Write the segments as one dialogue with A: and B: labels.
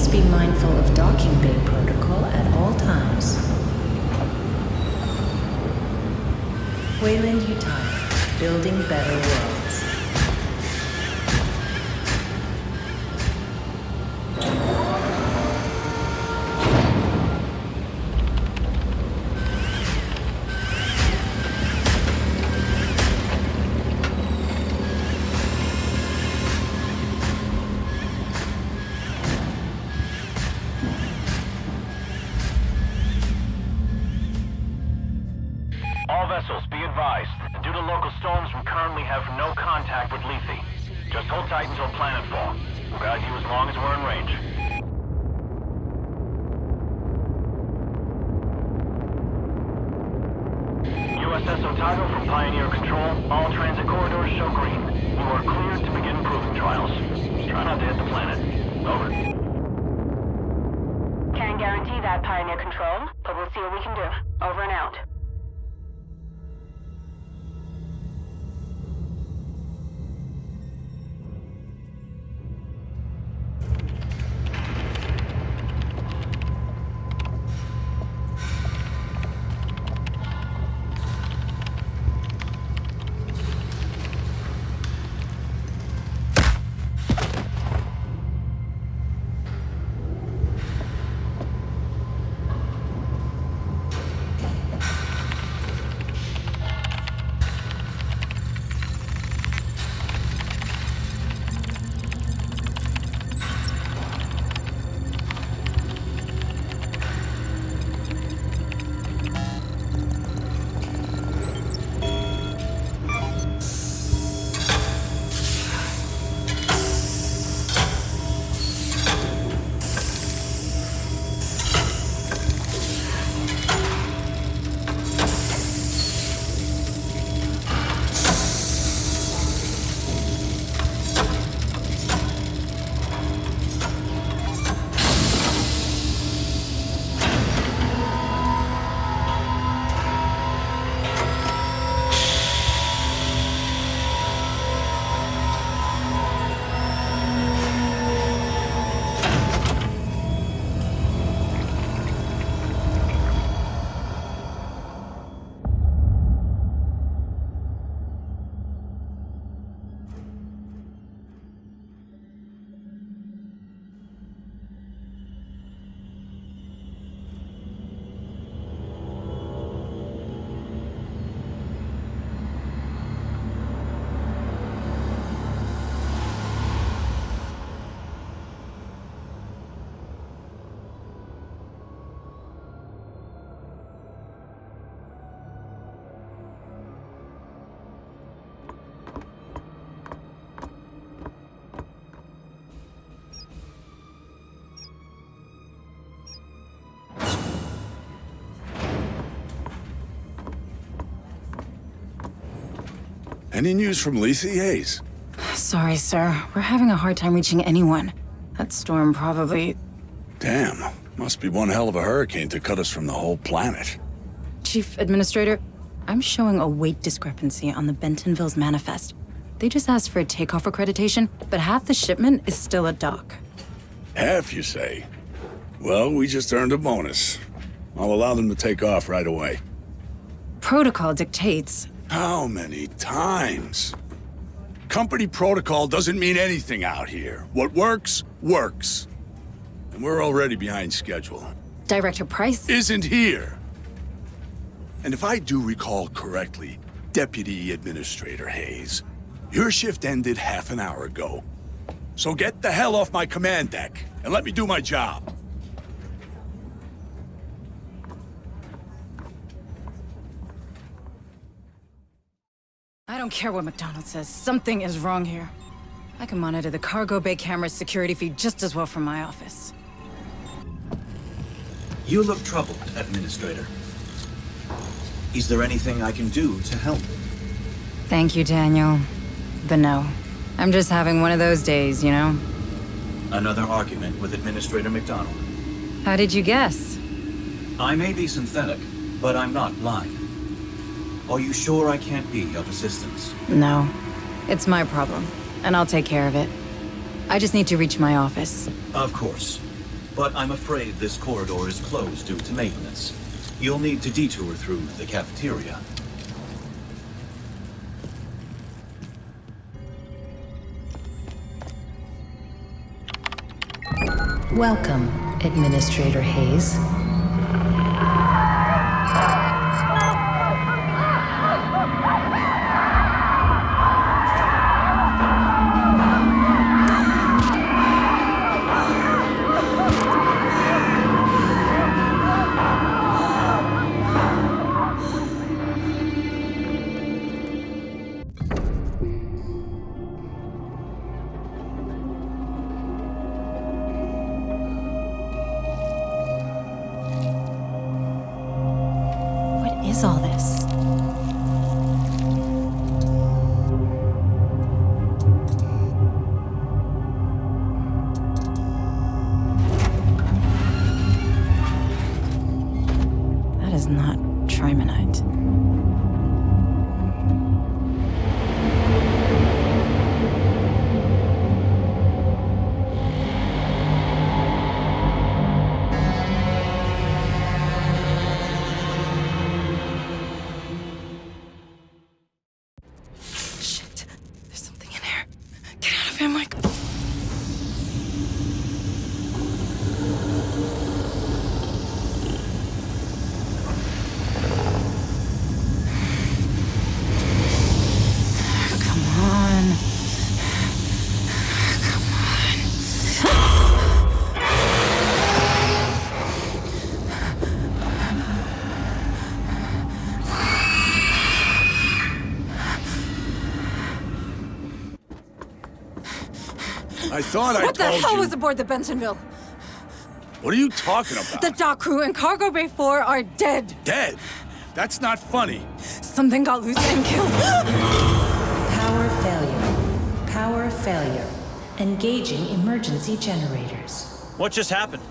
A: Please be mindful of docking bay protocol at all times. Weyland-Yutani, building better worlds.
B: All vessels, be advised. Due to local storms, we currently have no contact with Lethe. Just hold tight until planetfall. We'll guide you as long as we're in range. USS Otago from Pioneer Control. All transit corridors show green. You are cleared to begin proving trials. Try not to hit the planet. Over.
C: Can't guarantee that, Pioneer Control, but we'll see what we can do. Over and out.
D: Any news from Lethe, Hayes?
A: Sorry, sir. We're having a hard time reaching anyone. That storm probably...
D: Damn. Must be one hell of a hurricane to cut us from the whole planet.
A: Chief Administrator, I'm showing a weight discrepancy on the Bentonville's manifest. They just asked for a takeoff accreditation, but half the shipment is still at dock.
D: Half, you say? Well, we just earned a bonus. I'll allow them to take off right away.
A: Protocol dictates...
D: How many times? Company protocol doesn't mean anything out here. What works, works. And we're already behind schedule.
A: Director Price?
D: Isn't here. And if I do recall correctly, Deputy Administrator Hayes, your shift ended half an hour ago. So get the hell off my command deck and let me do my job.
A: I don't care what McDonald says. Something is wrong here. I can monitor the cargo bay camera's security feed just as well from my office.
E: You look troubled, Administrator. Is there anything I can do to help?
A: Thank you, Daniel. But no. I'm just having one of those days, you know?
E: Another argument with Administrator McDonald.
A: How did you guess?
E: I may be synthetic, but I'm not blind. Are you sure I can't be of assistance?
A: No. It's my problem, and I'll take care of it. I just need to reach my office.
E: Of course. but I'm afraid this corridor is closed due to maintenance. You'll need to detour through the cafeteria.
F: Welcome, Administrator Hayes.
A: What is all this? That is not trimonite. Shit, there's something in here. Get out of here, Mike. Come on. Come on.
D: I thought I
A: What the
D: told
A: hell
D: you.
A: was aboard the Bentonville?
D: What are you talking about?
A: The dock crew and Cargo Bay 4 are dead.
D: Dead? That's not funny.
A: Something got loose and killed.
F: Power failure. Power failure. Engaging emergency generators.
G: What just happened?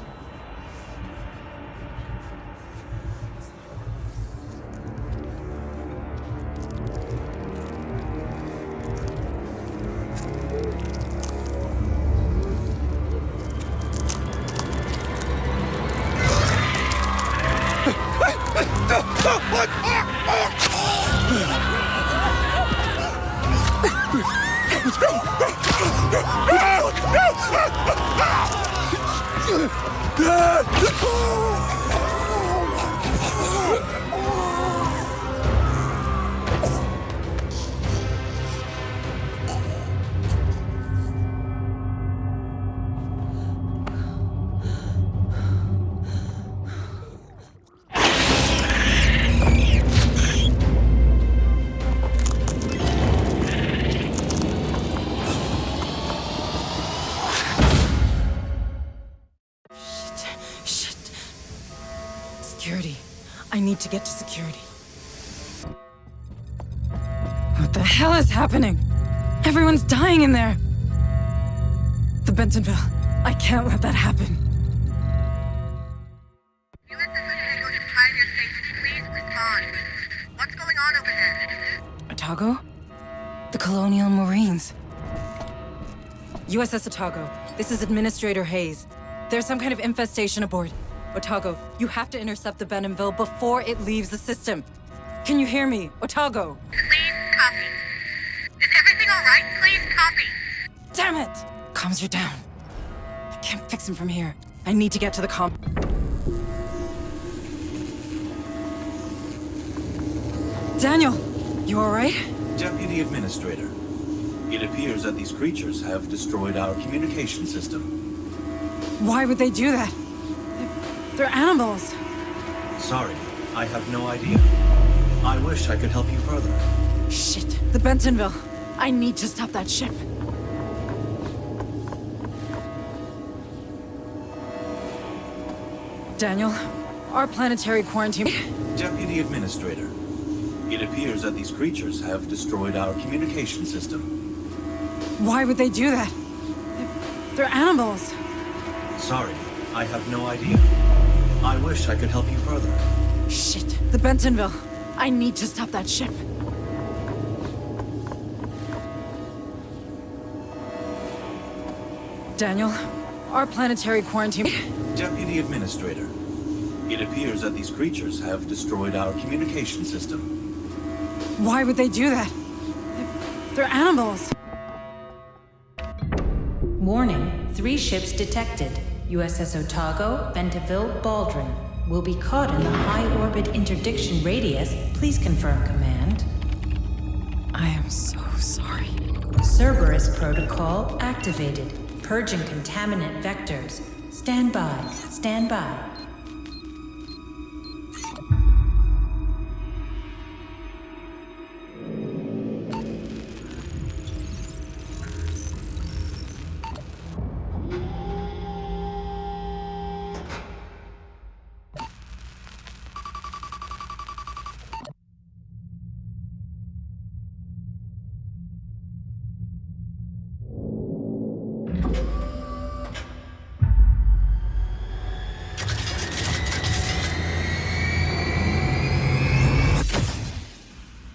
A: Shit. Security. I need to get to security. What the hell is happening? Everyone's dying in there. The Bentonville. I can't let that happen.
H: Units associated with Pioneer Station, please respond. What's going on over there?
A: Otago? The Colonial Marines. USS Otago, this is Administrator Hayes. There's some kind of infestation aboard. Otago, you have to intercept the Bentonville before it leaves the system. Can you hear me, Otago?
H: Please copy. Is everything all right? Please copy.
A: Damn it! Comms are down. I can't fix him from here. I need to get to the comm. Daniel, you all right?
E: Deputy Administrator, it appears that these creatures have destroyed our communication system.
A: Why would they do that? They're animals.
E: Sorry, I have no idea. I wish I could help you further.
A: Shit, the Bentonville. I need to stop that ship. Daniel, our planetary quarantine...
E: Deputy Administrator, it appears that these creatures have destroyed our communication system.
A: Why would they do that? They're animals.
E: Sorry, I have no idea. I wish I could help you further.
A: Shit, the Bentonville. I need to stop that ship. Daniel, Our planetary quarantine...
E: Deputy Administrator, it appears that these creatures have destroyed our communication system.
A: Why would they do that? They're animals.
F: Warning, 3 ships detected. USS Otago, Bentaville, Baldwin. Will be caught in the high-orbit interdiction radius. Please confirm command.
A: I am so sorry.
F: Cerberus protocol activated. Purging contaminant vectors. Stand by. Stand by.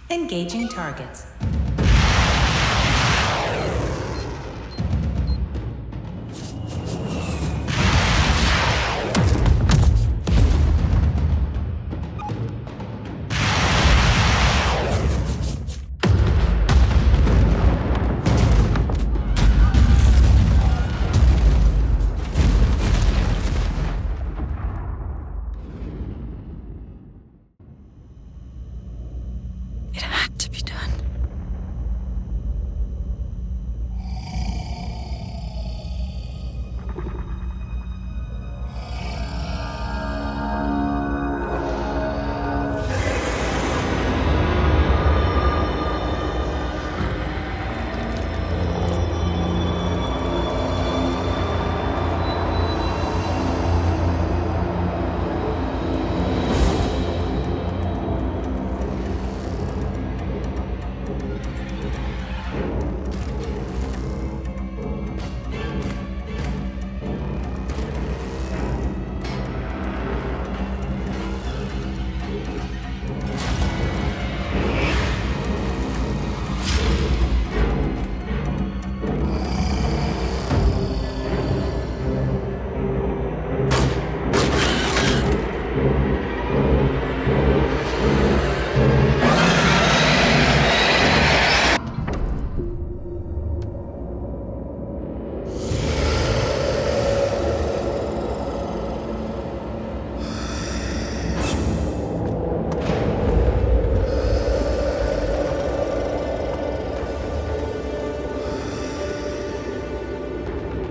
F: Engaging targets.
A: It had to be done.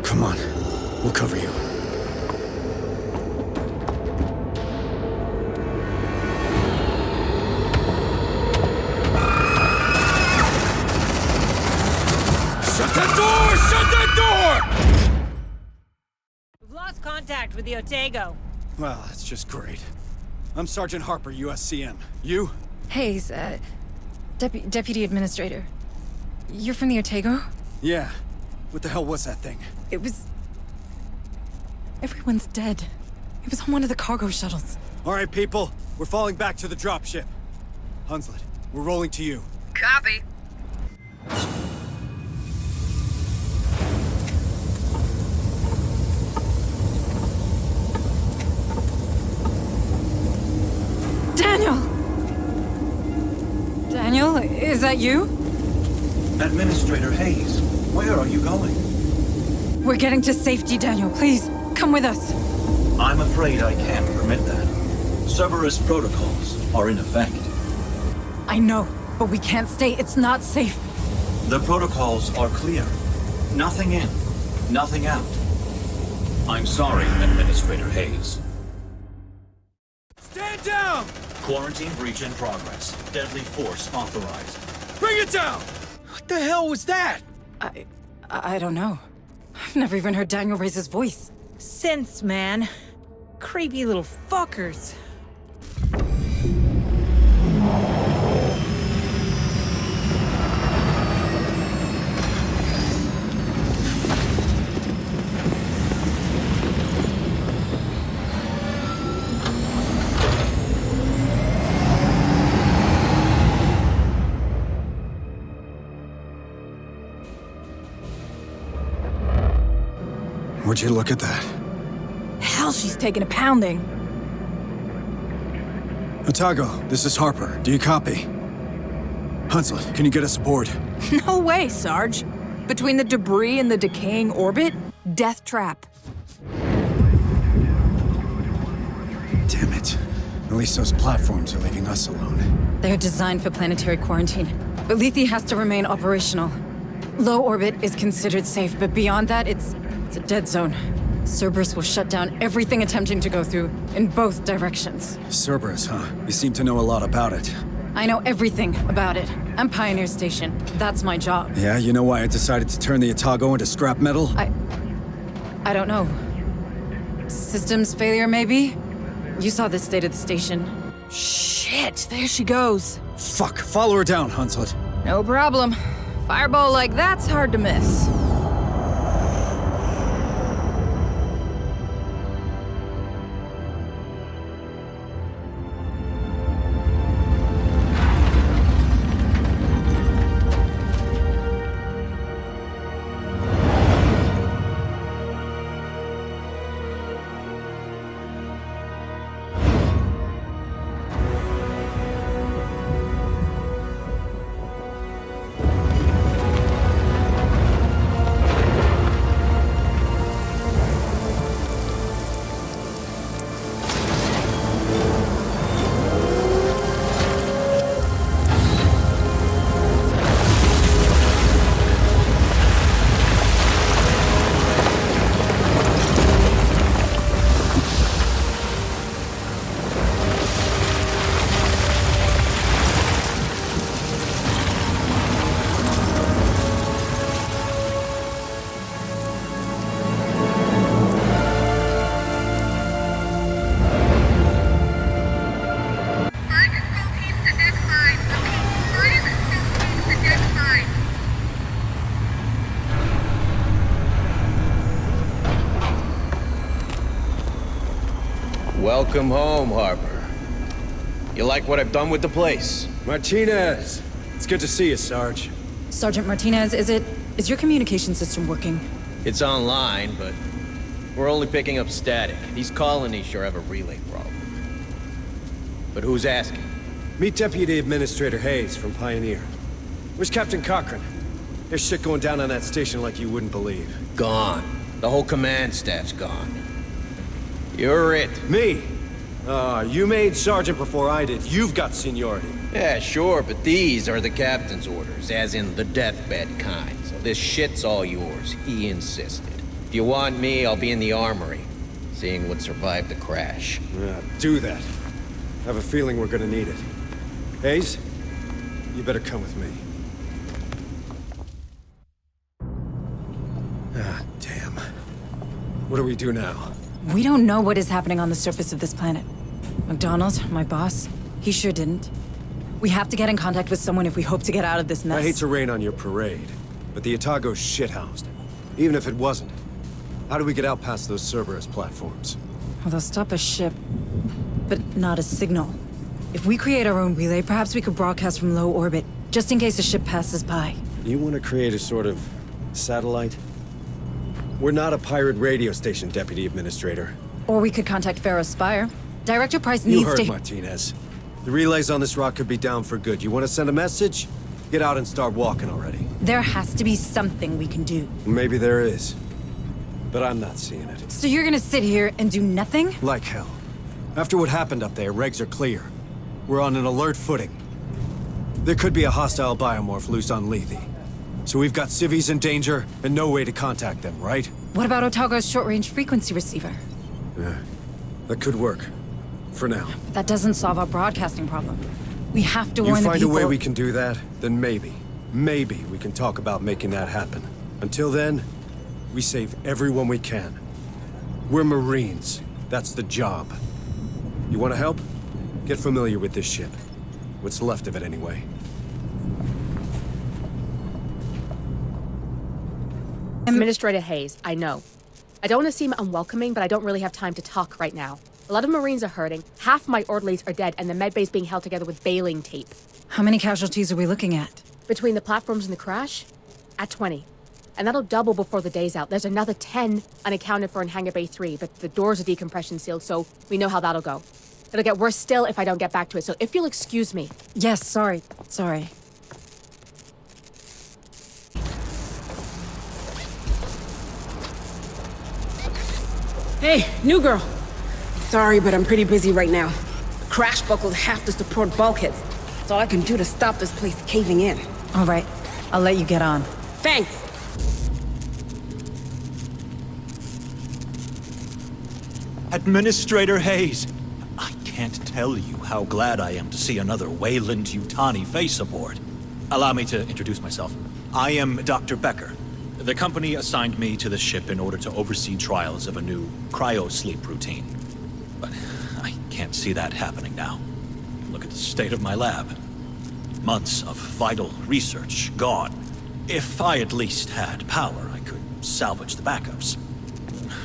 D: Come on. We'll cover you. Shut that door! Shut that door!
G: We've lost contact with the Otago.
I: Well, that's just great. I'm Sergeant Harper, USCM. You?
A: Hayes, Deputy Administrator. You're from the Otago?
I: Yeah. What the hell was that thing?
A: It was... Everyone's dead. It was on one of the cargo shuttles.
I: All right, people. We're falling back to the dropship. Hunslet, we're rolling to you.
H: Copy.
A: Daniel! Daniel, is that you?
E: Administrator Hayes, where are you going?
A: We're getting to safety, Daniel. Please, come with us.
E: I'm afraid I can't permit that. Cerberus protocols are in effect.
A: I know, but we can't stay. It's not safe.
E: The protocols are clear. Nothing in, nothing out. I'm sorry, Administrator Hayes.
I: Stand down!
E: Quarantine breach in progress. Deadly force authorized.
I: Bring it down! What the hell was that?
A: I don't know. I've never even heard Daniel raise his voice.
G: Synths, man. Creepy little fuckers.
I: Would you look at that?
J: Hell, she's taking a pounding.
I: Otago, this is Harper. Do you copy? Hunslet, can you get us aboard?
J: No way, Sarge. Between the debris and the decaying orbit, death trap.
I: Damn it. At least those platforms are leaving us alone.
A: They're designed for planetary quarantine, but Lethe has to remain operational. Low orbit is considered safe, but beyond that, it's a dead zone. Cerberus will shut down everything attempting to go through, in both directions.
I: Cerberus, huh? You seem to know a lot about it.
A: I know everything about it. I'm Pioneer Station. That's my job.
I: Yeah, you know why I decided to turn the Otago into scrap metal?
A: I don't know. Systems failure, maybe? You saw the state of the station.
J: Shit, there she goes.
I: Fuck, follow her down, Hunslet.
J: No problem. Fireball like that's hard to miss.
K: Welcome home, Harper. You like what I've done with the place?
I: Martinez! It's good to see you, Sarge.
A: Sergeant Martinez, is your communication system working?
K: It's online, but we're only picking up static. These colonies sure have a relay problem. But who's asking?
I: Meet Deputy Administrator Hayes from Pioneer. Where's Captain Cochran? There's shit going down on that station like you wouldn't believe.
K: Gone. The whole command staff's gone. You're it.
I: Me? You made Sergeant before I did. You've got seniority.
K: Yeah, sure, but these are the captain's orders, as in the deathbed kind. So this shit's all yours. He insisted. If you want me, I'll be in the armory, seeing what survived the crash.
I: Do that. I have a feeling we're gonna need it. Hayes, you better come with me. Ah, damn. What do we do now?
A: We don't know what is happening on the surface of this planet. McDonald, my boss, he sure didn't. We have to get in contact with someone if we hope to get out of this mess.
I: I hate to rain on your parade, but the Otago's shithoused. Even if it wasn't, how do we get out past those Cerberus platforms?
A: Well, they'll stop a ship, but not a signal. If we create our own relay, perhaps we could broadcast from low orbit, just in case a ship passes by.
I: You want to create a sort of satellite? We're not a pirate radio station, Deputy Administrator.
A: Or we could contact Pharaoh's Spire. Director Price needs
I: You heard
A: to—
I: Martinez. The relays on this rock could be down for good. You want to send a message? Get out and start walking already.
A: There has to be something we can do.
I: Maybe there is. But I'm not seeing it.
A: So you're gonna sit here and do nothing?
I: Like hell. After what happened up there, regs are clear. We're on an alert footing. There could be a hostile biomorph loose on Lethe. So we've got civvies in danger and no way to contact them, right?
A: What about Otago's short-range frequency receiver?
I: Yeah, that could work. For now.
A: But that doesn't solve our broadcasting problem. We have to
I: You
A: warn the
I: find
A: people—
I: a way we can do that, then maybe we can talk about making that happen. Until then, we save everyone we can. We're Marines. That's the job. You want to help? Get familiar with this ship. What's left of it, anyway.
L: Administrator Hayes, I know. I don't want to seem unwelcoming, but I don't really have time to talk right now. A lot of Marines are hurting, half my orderlies are dead, and the medbay's being held together with baling tape.
A: How many casualties are we looking at?
L: Between the platforms and the crash? At 20. And that'll double before the day's out. There's another 10 unaccounted for in Hangar Bay 3, but the doors are decompression sealed, so we know how that'll go. It'll get worse still if I don't get back to it, so if you'll excuse me.
A: Yes, sorry.
M: Hey, new girl. Sorry, but I'm pretty busy right now. The crash buckled half the support bulkheads. That's all I can do to stop this place caving in.
A: All right, I'll let you get on.
M: Thanks.
E: Administrator Hayes, I can't tell you how glad I am to see another Weyland-Yutani face aboard. Allow me to introduce myself. I am Dr. Becker. The company assigned me to the ship in order to oversee trials of a new cryo-sleep routine. But I can't see that happening now. Look at the state of my lab. Months of vital research gone. If I at least had power, I could salvage the backups.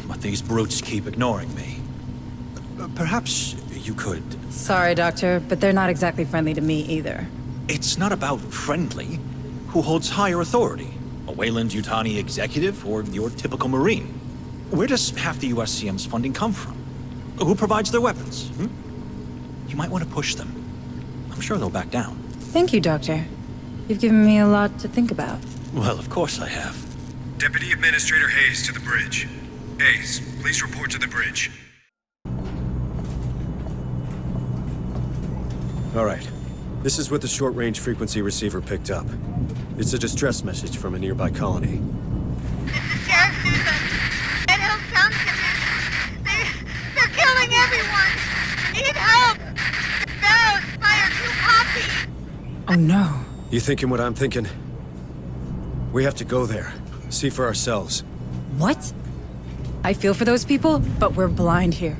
E: But these brutes keep ignoring me. Perhaps you could...
A: Sorry, Doctor, but they're not exactly friendly to me either.
E: It's not about friendly. Who holds higher authority? A Weyland-Yutani executive or your typical Marine? Where does half the USCM's funding come from? Who provides their weapons? You might want to push them. I'm sure they'll back down.
A: Thank you, Doctor. You've given me a lot to think about.
E: Well, of course I have.
I: Deputy Administrator Hayes to the bridge. Hayes, please report to the bridge. All right. This is what the short-range frequency receiver picked up. It's a distress message from a nearby colony.
H: This is Sheriff Susan. Red Hills Township. They're killing everyone. Need help. The Barrows fire 2 copies.
A: Oh no.
I: You thinking what I'm thinking? We have to go there. See for ourselves.
A: What? I feel for those people, but we're blind here.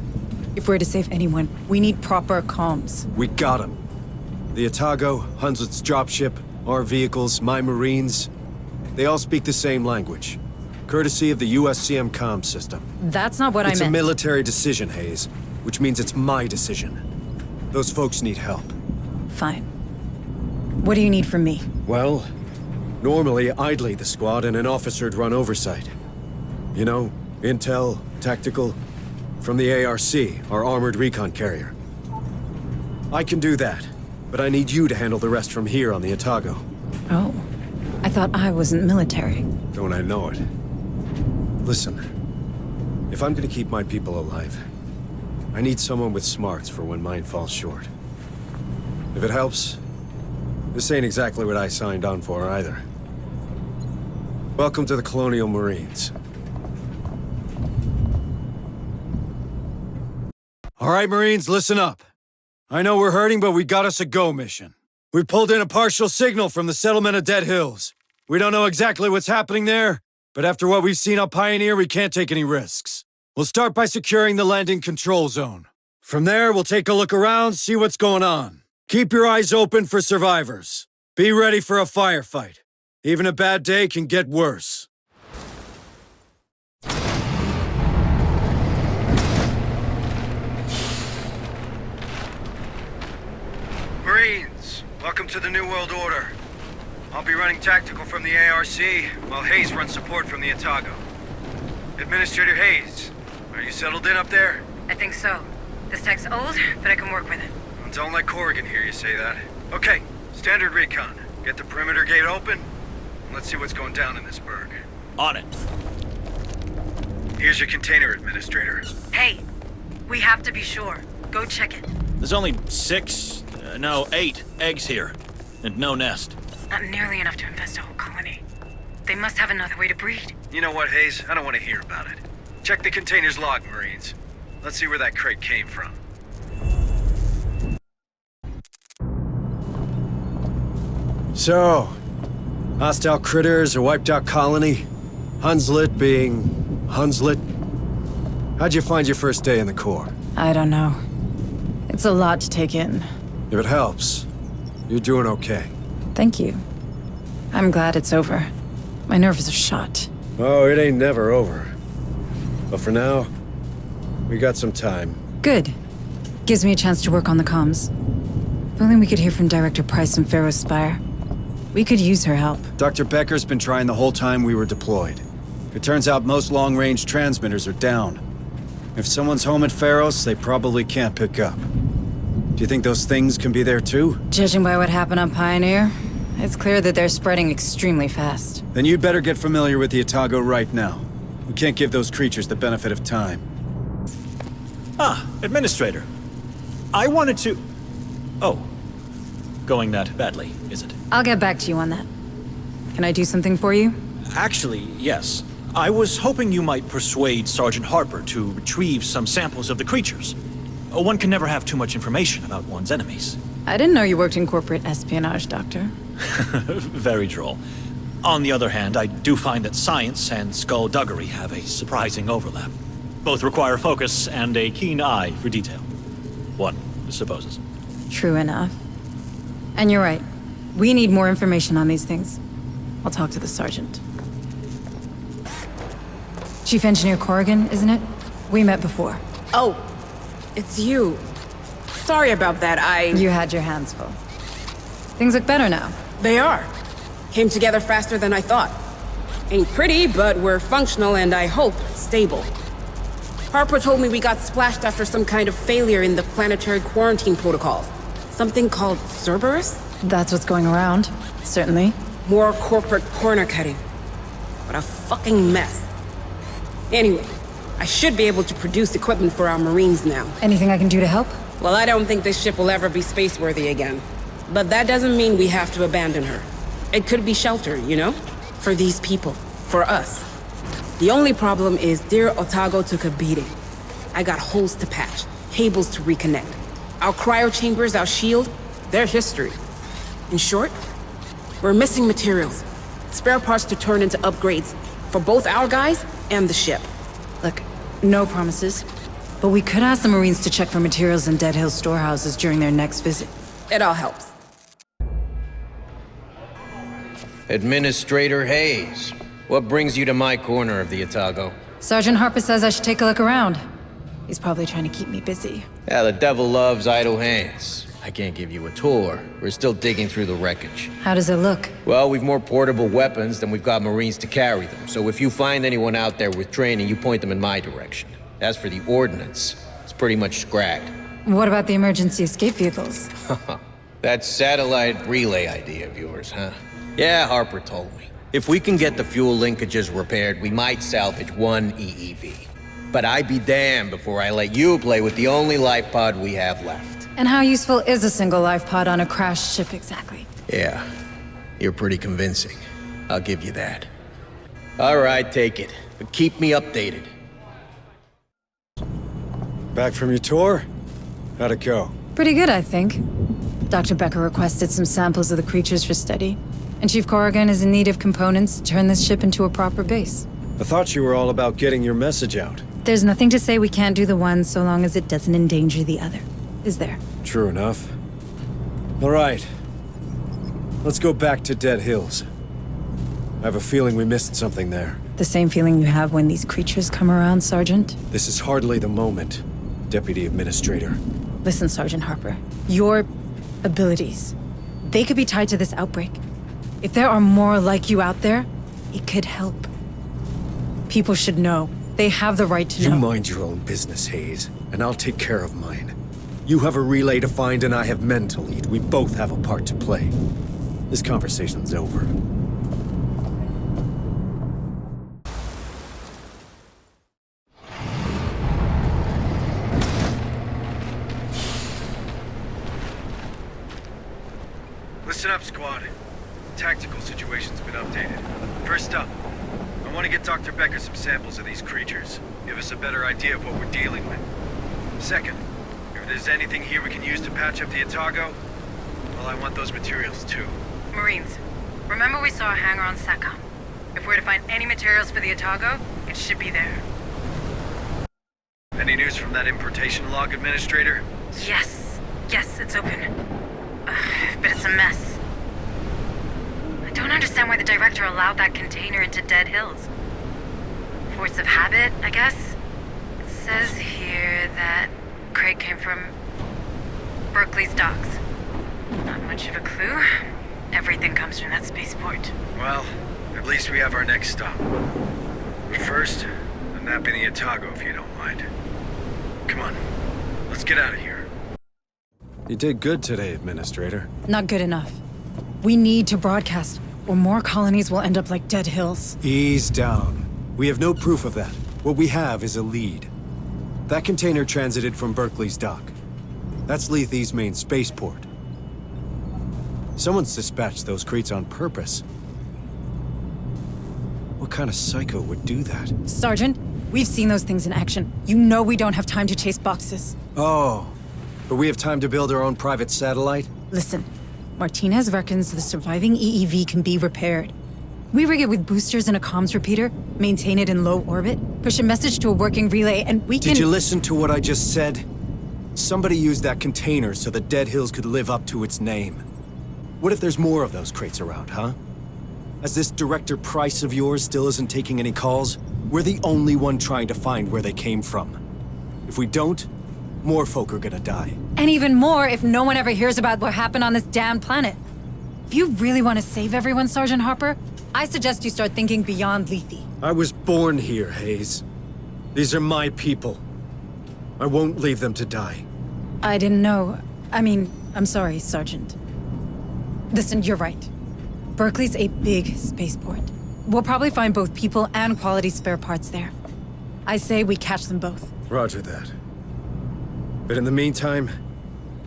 A: If we're to save anyone, we need proper comms.
I: We got them. The Otago, Hunslet's dropship, our vehicles, my Marines, they all speak the same language. Courtesy of the USCM comm system.
A: That's not what I meant.
I: It's a military decision, Hayes, which means it's my decision. Those folks need help.
A: Fine. What do you need from me?
I: Well, normally I'd lead the squad and an officer'd run oversight. You know, intel, tactical, from the ARC, our armored recon carrier. I can do that, but I need you to handle the rest from here on the Otago.
A: Oh, I thought I wasn't military.
I: Don't I know it? Listen, if I'm gonna keep my people alive, I need someone with smarts for when mine falls short. If it helps, this ain't exactly what I signed on for either. Welcome to the Colonial Marines. All right, Marines, listen up. I know we're hurting, but we got us a go mission. We pulled in a partial signal from the settlement of Dead Hills. We don't know exactly what's happening there, but after what we've seen on Pioneer, we can't take any risks. We'll start by securing the landing control zone. From there, we'll take a look around, see what's going on. Keep your eyes open for survivors. Be ready for a firefight. Even a bad day can get worse.
N: Marines, welcome to the New World Order. I'll be running tactical from the ARC, while Hayes runs support from the Otago. Administrator Hayes, are you settled in up there?
A: I think so. This tech's old, but I can work with it.
N: Don't let Corrigan hear you say that. Okay, standard recon. Get the perimeter gate open, and let's see what's going down in this burg.
E: On it.
N: Here's your container, Administrator.
A: Hey, we have to be sure. Go check it.
E: There's only 8 eggs here, and no nest.
A: Not nearly enough to infest a whole colony. They must have another way to breed.
N: You know what, Hayes? I don't want to hear about it. Check the container's log, Marines. Let's see where that crate came from.
I: So, hostile critters, a wiped out colony, Hunslet being Hunslet. How'd you find your first day in the Corps?
A: I don't know. It's a lot to take in.
I: If it helps, you're doing okay.
A: Thank you. I'm glad it's over. My nerves are shot.
I: Oh, it ain't never over. But for now, we got some time.
A: Good. Gives me a chance to work on the comms. If only we could hear from Director Price and Pharaoh's Spire. We could use her help.
I: Dr. Becker's been trying the whole time we were deployed. It turns out most long-range transmitters are down. If someone's home at Pharos, they probably can't pick up. Do you think those things can be there too?
A: Judging by what happened on Pioneer, it's clear that they're spreading extremely fast.
I: Then you'd better get familiar with the Otago right now. We can't give those creatures the benefit of time.
E: Ah, Administrator. I wanted to... Oh. Going that badly, is it?
A: I'll get back to you on that. Can I do something for you?
E: Actually, yes. I was hoping you might persuade Sergeant Harper to retrieve some samples of the creatures. One can never have too much information about one's enemies.
A: I didn't know you worked in corporate espionage, Doctor.
E: Very droll. On the other hand, I do find that science and skullduggery have a surprising overlap. Both require focus and a keen eye for detail. One supposes.
A: True enough. And you're right. We need more information on these things. I'll talk to the sergeant. Chief Engineer Corrigan, isn't it? We met before.
M: Oh, it's you. Sorry about that,
A: You had your hands full. Things look better now.
M: They are. Came together faster than I thought. Ain't pretty, but we're functional and I hope stable. Harper told me we got splashed after some kind of failure in the planetary quarantine protocols. Something called Cerberus?
A: That's what's going around. Certainly.
M: More corporate corner cutting. What a fucking mess. Anyway, I should be able to produce equipment for our Marines now.
A: Anything I can do to help?
M: Well, I don't think this ship will ever be space-worthy again. But that doesn't mean we have to abandon her. It could be shelter, you know? For these people. For us. The only problem is dear Otago took a beating. I got holes to patch, cables to reconnect. Our cryo chambers, our shield, they're history. In short, we're missing materials. Spare parts to turn into upgrades for both our guys and the ship.
A: Look, no promises. But we could ask the Marines to check for materials in Dead Hill storehouses during their next visit.
M: It all helps.
K: Administrator Hayes, what brings you to my corner of the Otago?
A: Sergeant Harper says I should take a look around. He's probably trying to keep me busy.
K: Yeah, the devil loves idle hands. I can't give you a tour. We're still digging through the wreckage.
A: How does it look?
K: Well, we've more portable weapons than we've got Marines to carry them. So if you find anyone out there with training, you point them in my direction. As for the ordnance, it's pretty much scragged.
A: What about the emergency escape vehicles?
K: That satellite relay idea of yours, huh? Yeah, Harper told me. If we can get the fuel linkages repaired, we might salvage one EEV. But I'd be damned before I let you play with the only life pod we have left.
A: And how useful is a single life pod on a crashed ship exactly?
K: Yeah, you're pretty convincing. I'll give you that. All right, take it. But keep me updated.
I: Back from your tour? How'd it go?
A: Pretty good, I think. Dr. Becker requested some samples of the creatures for study. And Chief Corrigan is in need of components to turn this ship into a proper base.
I: I thought you were all about getting your message out.
A: There's nothing to say we can't do the one so long as it doesn't endanger the other. Is there?
I: True enough. All right. Let's go back to Dead Hills. I have a feeling we missed something there.
A: The same feeling you have when these creatures come around, Sergeant?
I: This is hardly the moment, Deputy Administrator.
A: Listen, Sergeant Harper. Your abilities, they could be tied to this outbreak. If there are more like you out there, it could help. People should know. They have the right to know.
I: You mind your own business, Hayes, and I'll take care of mine. You have a relay to find and I have men to lead. We both have a part to play. This conversation's over.
N: Listen up, squad. Tactical situation's been updated. First up, I want to get Dr. Becker some samples of these creatures. Give us a better idea of what we're dealing with. Second, if there's anything here we can use to patch up the Otago, well, I want those materials too.
A: Marines, remember we saw a hangar on Secom. If we're to find any materials for the Otago, it should be there.
N: Any news from that importation log, Administrator?
A: Yes, it's open. But it's a mess. I don't understand why the Director allowed that container into Dead Hills. Force of habit, I guess? It says here that crate came from Berkeley's docks. Not much of a clue. Everything comes from that spaceport.
N: Well, at least we have our next stop. But first, the nap in the Otago, if you don't mind. Come on, let's get out of here.
I: You did good today, Administrator.
A: Not good enough. We need to broadcast, or more colonies will end up like dead hills.
I: Ease down. We have no proof of that. What we have is a lead. That container transited from Berkeley's dock. That's Lethe's main spaceport. Someone's dispatched those crates on purpose. What kind of psycho would do that?
A: Sergeant, we've seen those things in action. You know we don't have time to chase boxes.
I: Oh, but we have time to build our own private satellite?
A: Listen, Martinez reckons the surviving EEV can be repaired. We rig it with boosters and a comms repeater, maintain it in low orbit, push a message to a working relay, and we can—
I: Did you listen to what I just said? Somebody used that container so the Dead Hills could live up to its name. What if there's more of those crates around, huh? As this Director Price of yours still isn't taking any calls, we're the only one trying to find where they came from. If we don't, more folk are gonna die.
A: And even more if no one ever hears about what happened on this damn planet. If you really want to save everyone, Sergeant Harper, I suggest you start thinking beyond Lethe.
I: I was born here, Hayes. These are my people. I won't leave them to die.
A: I didn't know. I'm sorry, Sergeant. Listen, you're right. Berkeley's a big spaceport. We'll probably find both people and quality spare parts there. I say we catch them both.
I: Roger that. But in the meantime,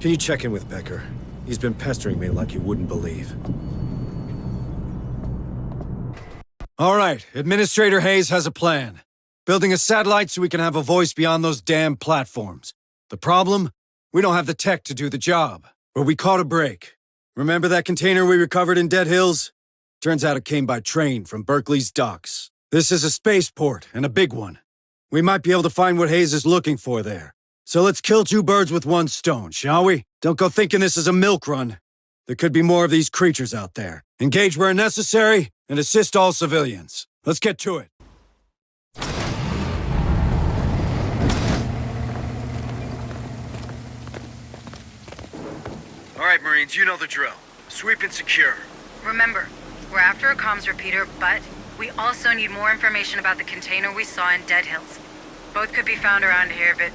I: can you check in with Becker? He's been pestering me like you wouldn't believe. All right, Administrator Hayes has a plan. Building a satellite so we can have a voice beyond those damn platforms. The problem? We don't have the tech to do the job. But we caught a break. Remember that container we recovered in Dead Hills? Turns out it came by train from Berkeley's docks. This is a spaceport, and a big one. We might be able to find what Hayes is looking for there. So let's kill two birds with one stone, shall we? Don't go thinking this is a milk run. There could be more of these creatures out there. Engage where necessary, and assist all civilians. Let's get to it.
N: All right, Marines, you know the drill. Sweep and secure.
A: Remember, we're after a comms repeater, but we also need more information about the container we saw in Dead Hills. Both could be found around here, but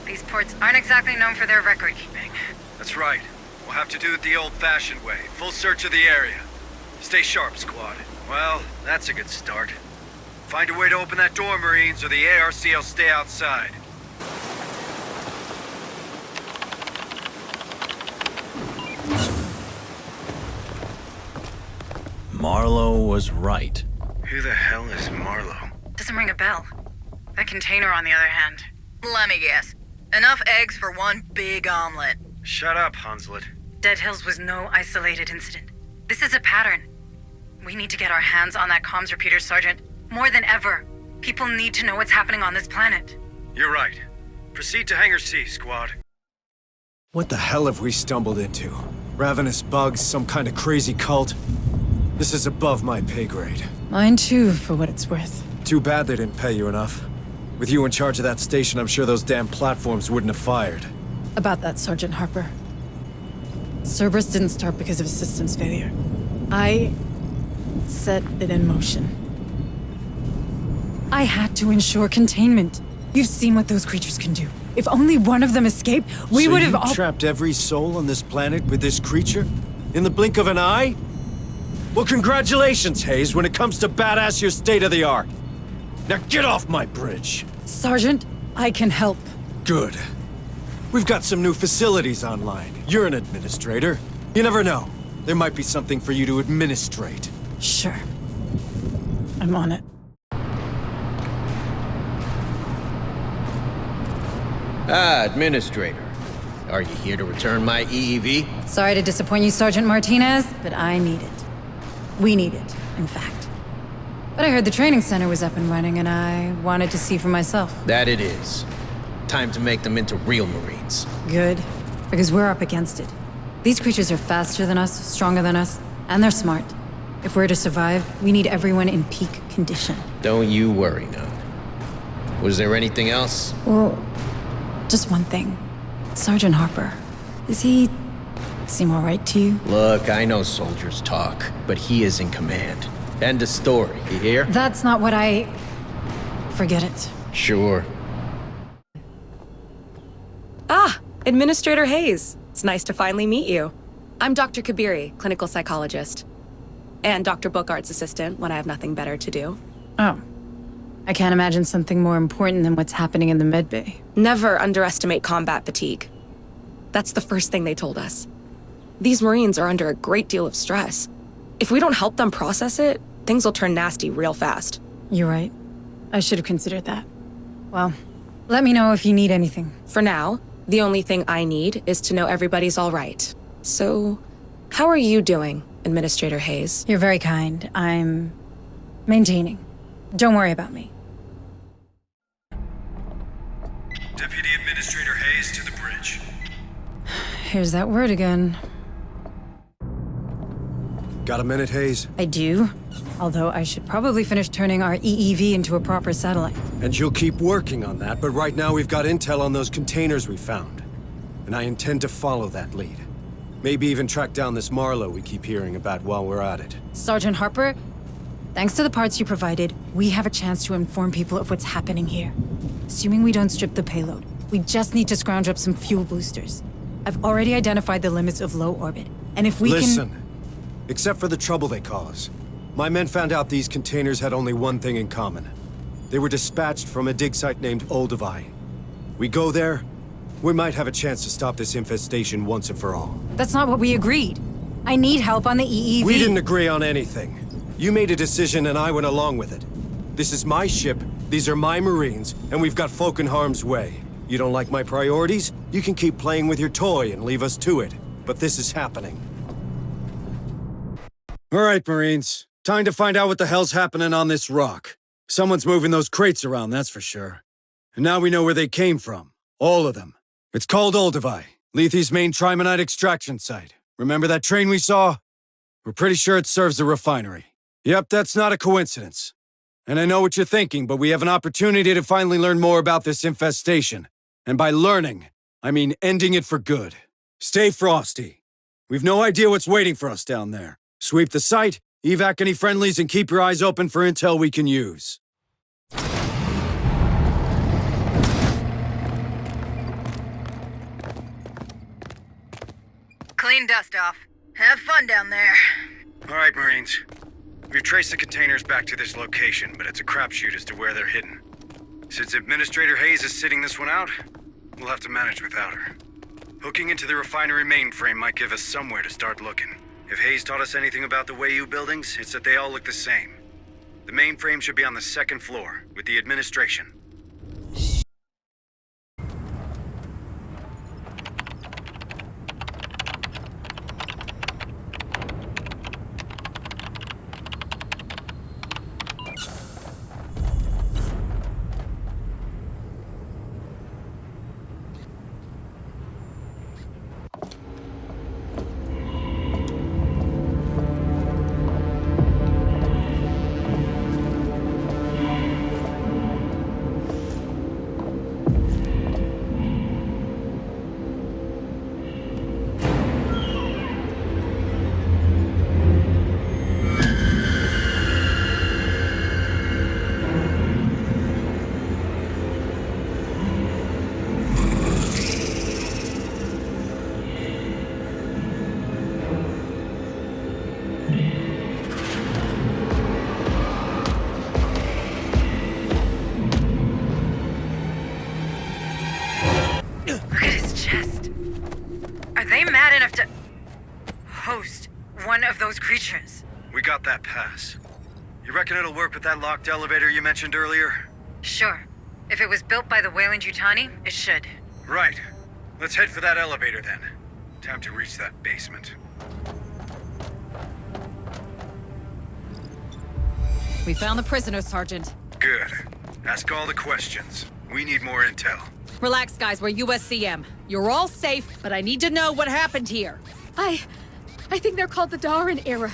A: these ports aren't exactly known for their record-keeping.
N: That's right. We'll have to do it the old-fashioned way. Full search of the area. Stay sharp, squad. Well, that's a good start. Find a way to open that door, Marines, or the ARC will stay outside.
E: Marlowe was right.
N: Who the hell is Marlowe?
A: Doesn't ring a bell. That container, on the other hand.
O: Let me guess. Enough eggs for one big omelet.
N: Shut up, Hunslet.
A: Dead Hills was no isolated incident. This is a pattern. We need to get our hands on that comms repeater, Sergeant. More than ever. People need to know what's happening on this planet.
N: You're right. Proceed to Hangar C, squad.
I: What the hell have we stumbled into? Ravenous bugs, some kind of crazy cult? This is above my pay grade.
A: Mine too, for what it's worth.
I: Too bad they didn't pay you enough. With you in charge of that station, I'm sure those damn platforms wouldn't have fired.
A: About that, Sergeant Harper. Cerberus didn't start because of a systems failure. I set it in motion. I had to ensure containment. You've seen what those creatures can do. If only one of them escaped, we would have all—
I: trapped every soul on this planet with this creature? In the blink of an eye? Well, congratulations, Hayes. When it comes to badass, you're state-of-the-art. Now get off my bridge.
A: Sergeant, I can help.
I: Good. We've got some new facilities online. You're an administrator. You never know. There might be something for you to administrate.
A: Sure. I'm on it.
K: Administrator. Are you here to return my EEV?
A: Sorry to disappoint you, Sergeant Martinez, but I need it. We need it, in fact. But I heard the training center was up and running, and I wanted to see for myself.
K: That it is. Time to make them into real Marines.
A: Good, because we're up against it. These creatures are faster than us, stronger than us, and they're smart. If we're to survive, we need everyone in peak condition.
K: Don't you worry, none. Was there anything else?
A: Well, just one thing. Sergeant Harper, is he seem all right to you?
K: Look, I know soldiers talk, but he is in command. End of story, you hear?
A: That's not what I... Forget it.
K: Sure.
P: Ah, Administrator Hayes. It's nice to finally meet you. I'm Dr. Kabiri, clinical psychologist. And Dr. Bookart's assistant when I have nothing better to do.
A: Oh. I can't imagine something more important than what's happening in the medbay.
P: Never underestimate combat fatigue. That's the first thing they told us. These Marines are under a great deal of stress. If we don't help them process it, things will turn nasty real fast.
A: You're right. I should have considered that. Well, let me know if you need anything.
P: For now, the only thing I need is to know everybody's all right. So, how are you doing, Administrator Hayes?
A: You're very kind. I'm... maintaining. Don't worry about me.
I: Deputy Administrator Hayes to the bridge.
A: Here's that word again.
I: Got a minute, Hayes?
A: I do. Although I should probably finish turning our EEV into a proper satellite.
I: And you'll keep working on that, but right now we've got intel on those containers we found. And I intend to follow that lead. Maybe even track down this Marlowe we keep hearing about while we're at it.
A: Sergeant Harper, thanks to the parts you provided, we have a chance to inform people of what's happening here. Assuming we don't strip the payload, we just need to scrounge up some fuel boosters. I've already identified the limits of low orbit, and if we
I: Listen, except for the trouble they cause, my men found out these containers had only one thing in common. They were dispatched from a dig site named Olduvai. We go there, we might have a chance to stop this infestation once and for all.
A: That's not what we agreed. I need help on the EEV.
I: We didn't agree on anything. You made a decision and I went along with it. This is my ship, these are my Marines, and we've got folk in harm's way. You don't like my priorities? You can keep playing with your toy and leave us to it. But this is happening. All right, Marines. Time to find out what the hell's happening on this rock. Someone's moving those crates around, that's for sure. And now we know where they came from. All of them. It's called Olduvai, Lethe's main trimonite extraction site. Remember that train we saw? We're pretty sure it serves the refinery. Yep, that's not a coincidence. And I know what you're thinking, but we have an opportunity to finally learn more about this infestation. And by learning, I mean ending it for good. Stay frosty. We've no idea what's waiting for us down there. Sweep the site, evac any friendlies, and keep your eyes open for intel we can use.
O: Clean dust off. Have fun down there.
N: All right, Marines. We've traced the containers back to this location, but it's a crapshoot as to where they're hidden. Since Administrator Hayes is sitting this one out, we'll have to manage without her. Hooking into the refinery mainframe might give us somewhere to start looking. If Hayes taught us anything about the Weyland buildings, it's that they all look the same. The mainframe should be on the second floor, with the administration.
O: Those creatures.
N: We got that pass. You reckon it'll work with that locked elevator you mentioned earlier?
O: Sure. If it was built by the Weyland-Yutani, it should.
N: Right. Let's head for that elevator then. Time to reach that basement.
A: We found the prisoner, Sergeant.
N: Good. Ask all the questions. We need more intel.
G: Relax, guys. We're USCM. You're all safe, but I need to know what happened here.
L: I think they're called the Darwin era.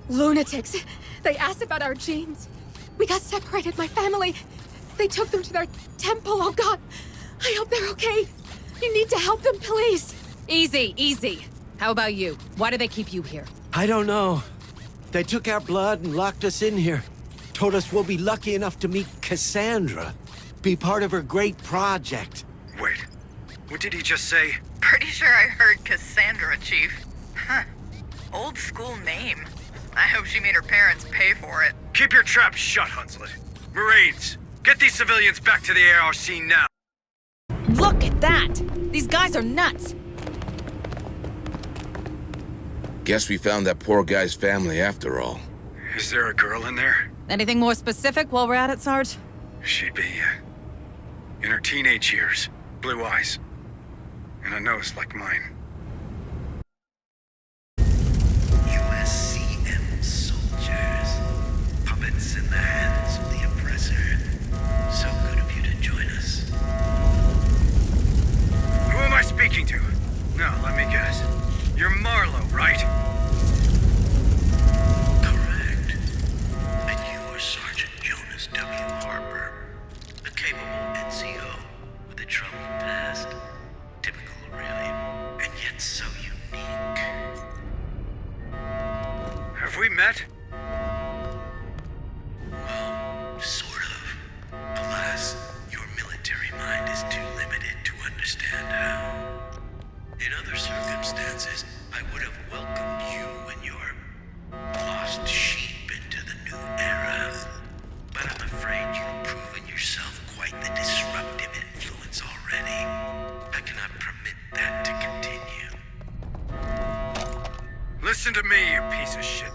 L: Lunatics. They asked about our genes. We got separated, my family. They took them to their temple, oh God. I hope they're okay. You need to help them, please.
G: Easy, easy. How about you? Why do they keep you here?
Q: I don't know. They took our blood and locked us in here. Told us we'll be lucky enough to meet Cassandra. Be part of her great project.
N: Wait, what did he just say?
O: Pretty sure I heard Cassandra, Chief. Huh. Old school name. I hope she made her parents pay for it.
N: Keep your trap shut, Hunslet. Marines, get these civilians back to the ARC now.
G: Look at that! These guys are nuts!
R: Guess we found that poor guy's family after all.
N: Is there a girl in there?
G: Anything more specific while we're at it, Sarge?
N: She'd be, in her teenage years. Blue eyes. And a nose like mine.
S: USCM soldiers. Puppets in the hands of the oppressor. So good of you to join us.
N: Who am I speaking to? No, let me guess. You're Marlowe, right?
S: Correct. And you are Sergeant Jonas W. Harper, a capable NCO with a troubled past. Typical, really, and yet so unique.
N: Have we met?
S: Well, sort of. Alas, your military mind is too limited to understand how. In other circumstances, I would have welcomed you and your lost sheep into the new era. But I'm afraid you've proven yourself quite the disruptive influence already. I cannot permit that to continue.
N: Listen to me, you piece of shit.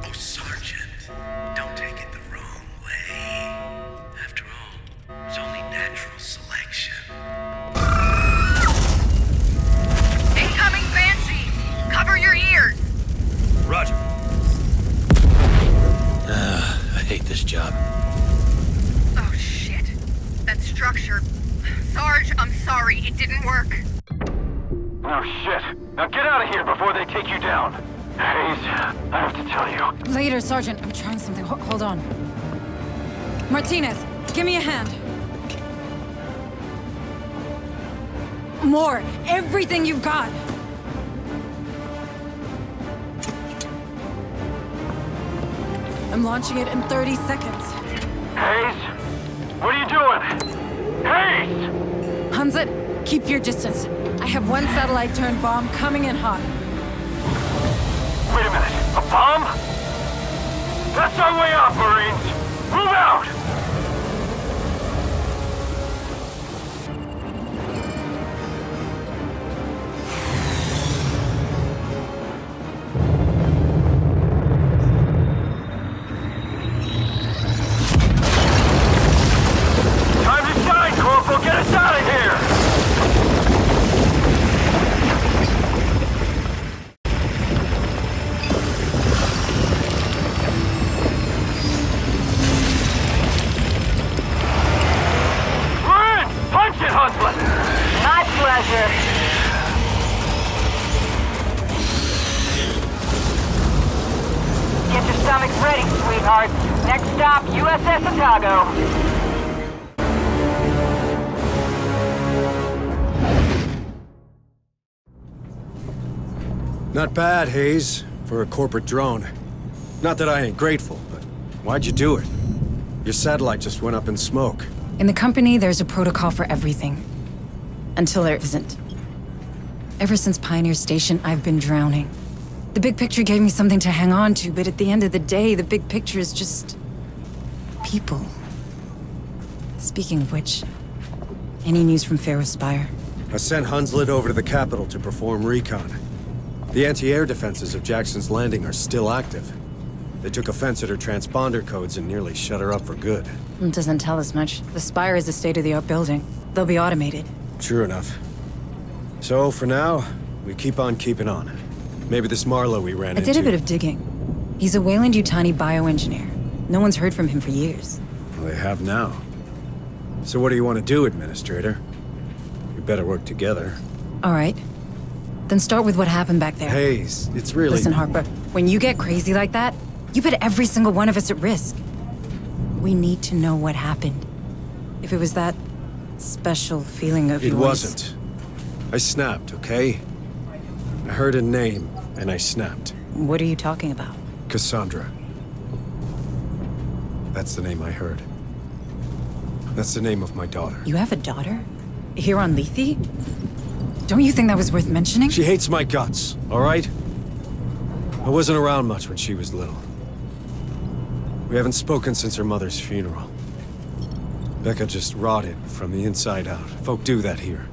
S: Oh, Sergeant, don't take it the wrong way. After all, it's only natural selection.
O: Incoming Banshee! Cover your ears!
E: Roger. I hate this job.
O: Oh, shit. That structure... Sarge, I'm sorry, it didn't work.
B: Oh, shit. Now get out of here before they take you down. Hayes, I have to tell you.
A: Later, Sergeant. I'm trying something. Hold on. Martinez, give me a hand. More. Everything you've got. I'm launching it in 30 seconds.
B: Hayes? What are you doing? Hayes!
A: Hunslet, keep your distance. I have one satellite-turned bomb coming in hot.
B: Wait a minute. A bomb? That's our way out, Marines! Move out! Time to shine, Corporal! Get us out of here!
C: My pleasure. Get your stomachs ready, sweetheart. Next stop, USS Otago.
I: Not bad, Hayes, for a corporate drone. Not that I ain't grateful, but why'd you do it? Your satellite just went up in smoke.
A: In the company, there's a protocol for everything. Until there isn't. Ever since Pioneer Station, I've been drowning. The big picture gave me something to hang on to, but at the end of the day, the big picture is just... people. Speaking of which, any news from Pharaoh Spire?
I: I sent Hunslet over to the capital to perform recon. The anti-air defenses of Jackson's Landing are still active. They took offense at her transponder codes and nearly shut her up for good.
A: It doesn't tell us much. The Spire is a state-of-the-art building. They'll be automated.
I: True enough. So, for now, we keep on keeping on. Maybe this Marlowe we ran into...
A: I did a bit of digging. He's a Weyland-Yutani bioengineer. No one's heard from him for years.
I: Well, they have now. So what do you want to do, Administrator? We better work together.
A: All right. Then start with what happened back there.
I: Hayes, it's really...
A: Listen, Harper, when you get crazy like that, you put every single one of us at risk. We need to know what happened. If it was that special feeling of
I: It
A: yours.
I: wasn't. I snapped, okay? I heard a name, and I snapped.
A: What are you talking about?
I: Cassandra. That's the name I heard. That's the name of my daughter.
A: You have a daughter? Here on Lethe? Don't you think that was worth mentioning?
I: She hates my guts, all right? I wasn't around much when she was little. We haven't spoken since her mother's funeral. Becca just rotted from the inside out. Folk do that here.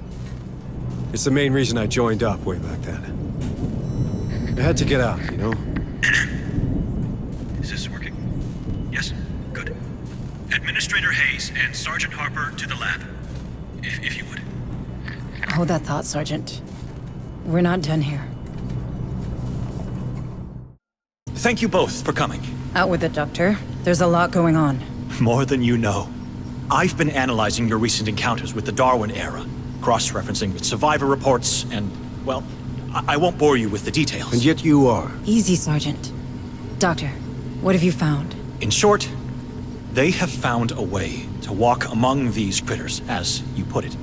I: It's the main reason I joined up way back then. I had to get out, you know?
E: Is this working? Yes? Good. Administrator Hayes and Sergeant Harper to the lab. If you would.
A: Hold that thought, Sergeant. We're not done here.
E: Thank you both for coming.
A: Out with it, Doctor. There's a lot going on.
E: More than you know. I've been analyzing your recent encounters with the Darwin era, cross-referencing with survivor reports, and, well, I won't bore you with the details.
I: And yet you are.
A: Easy, Sergeant. Doctor, what have you found?
E: In short, they have found a way to walk among these critters, as you put it.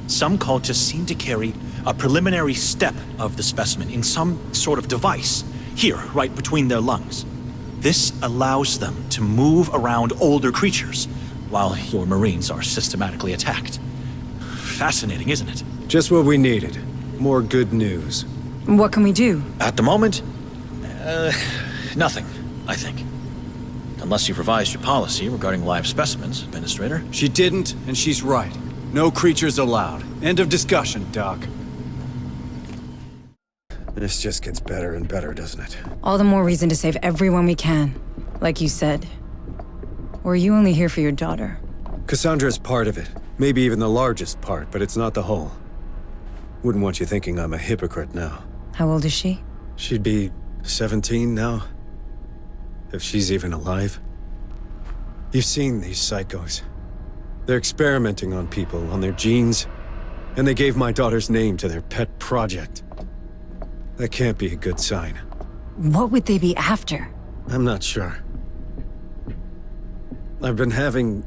E: Some cultists seem to carry a preliminary step of the specimen in some sort of device, here, right between their lungs. This allows them to move around older creatures, while your Marines are systematically attacked. Fascinating, isn't it?
I: Just what we needed. More good news.
A: What can we do?
E: At the moment, nothing, I think. Unless you've revised your policy regarding live specimens, Administrator.
I: She didn't, and she's right. No creatures allowed. End of discussion, Doc. This just gets better and better, doesn't it?
A: All the more reason to save everyone we can, like you said. Or are you only here for your daughter?
I: Cassandra is part of it. Maybe even the largest part, but it's not the whole. Wouldn't want you thinking I'm a hypocrite now.
A: How old is she?
I: She'd be 17 now. If she's even alive. You've seen these psychos. They're experimenting on people, on their genes. And they gave my daughter's name to their pet project. That can't be a good sign.
A: What would they be after?
I: I'm not sure. I've been having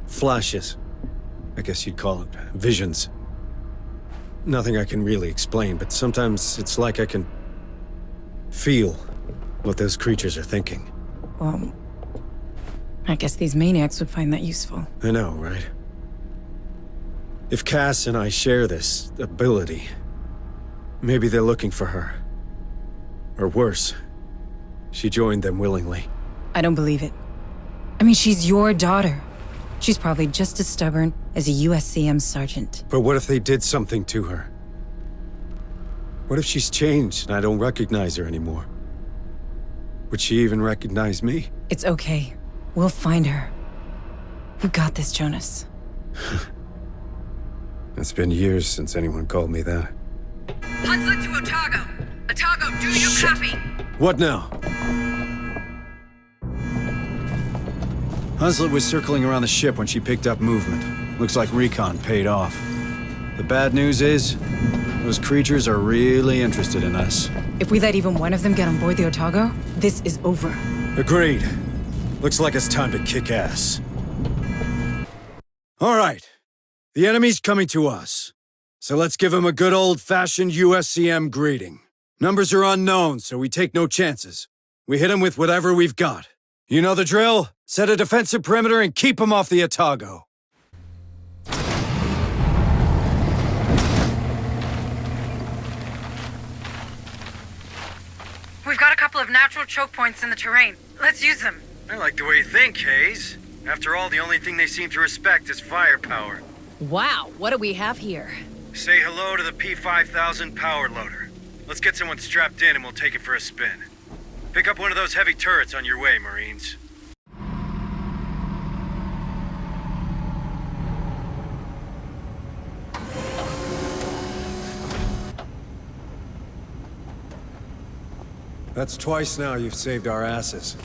I: flashes. I guess you'd call it visions. Nothing I can really explain, but sometimes it's like I can feel what those creatures are thinking.
A: Well, I guess these maniacs would find that useful.
I: I know, right? If Cass and I share this ability, maybe they're looking for her. Or worse, she joined them willingly.
A: I don't believe it. I mean, she's your daughter. She's probably just as stubborn as a USCM sergeant.
I: But what if they did something to her? What if she's changed and I don't recognize her anymore? Would she even recognize me?
A: It's okay. We'll find her. You got this, Jonas.
I: It's been years since anyone called me that.
O: Hunslet to Otago. Otago, do you copy?
I: What now? Hunslet was circling around the ship when she picked up movement. Looks like recon paid off. The bad news is, those creatures are really interested in us.
A: If we let even one of them get on board the Otago, this is over.
I: Agreed. Looks like it's time to kick ass. All right. The enemy's coming to us. So let's give him a good old-fashioned USCM greeting. Numbers are unknown, so we take no chances. We hit him with whatever we've got. You know the drill? Set a defensive perimeter and keep him off the Otago.
O: We've got a couple of natural choke points in the terrain. Let's use them.
N: I like the way you think, Hayes. After all, the only thing they seem to respect is firepower.
G: Wow, what do we have here?
N: Say hello to the P5000 power loader. Let's get someone strapped in and we'll take it for a spin. Pick up one of those heavy turrets on your way, Marines.
I: That's twice now you've saved our asses.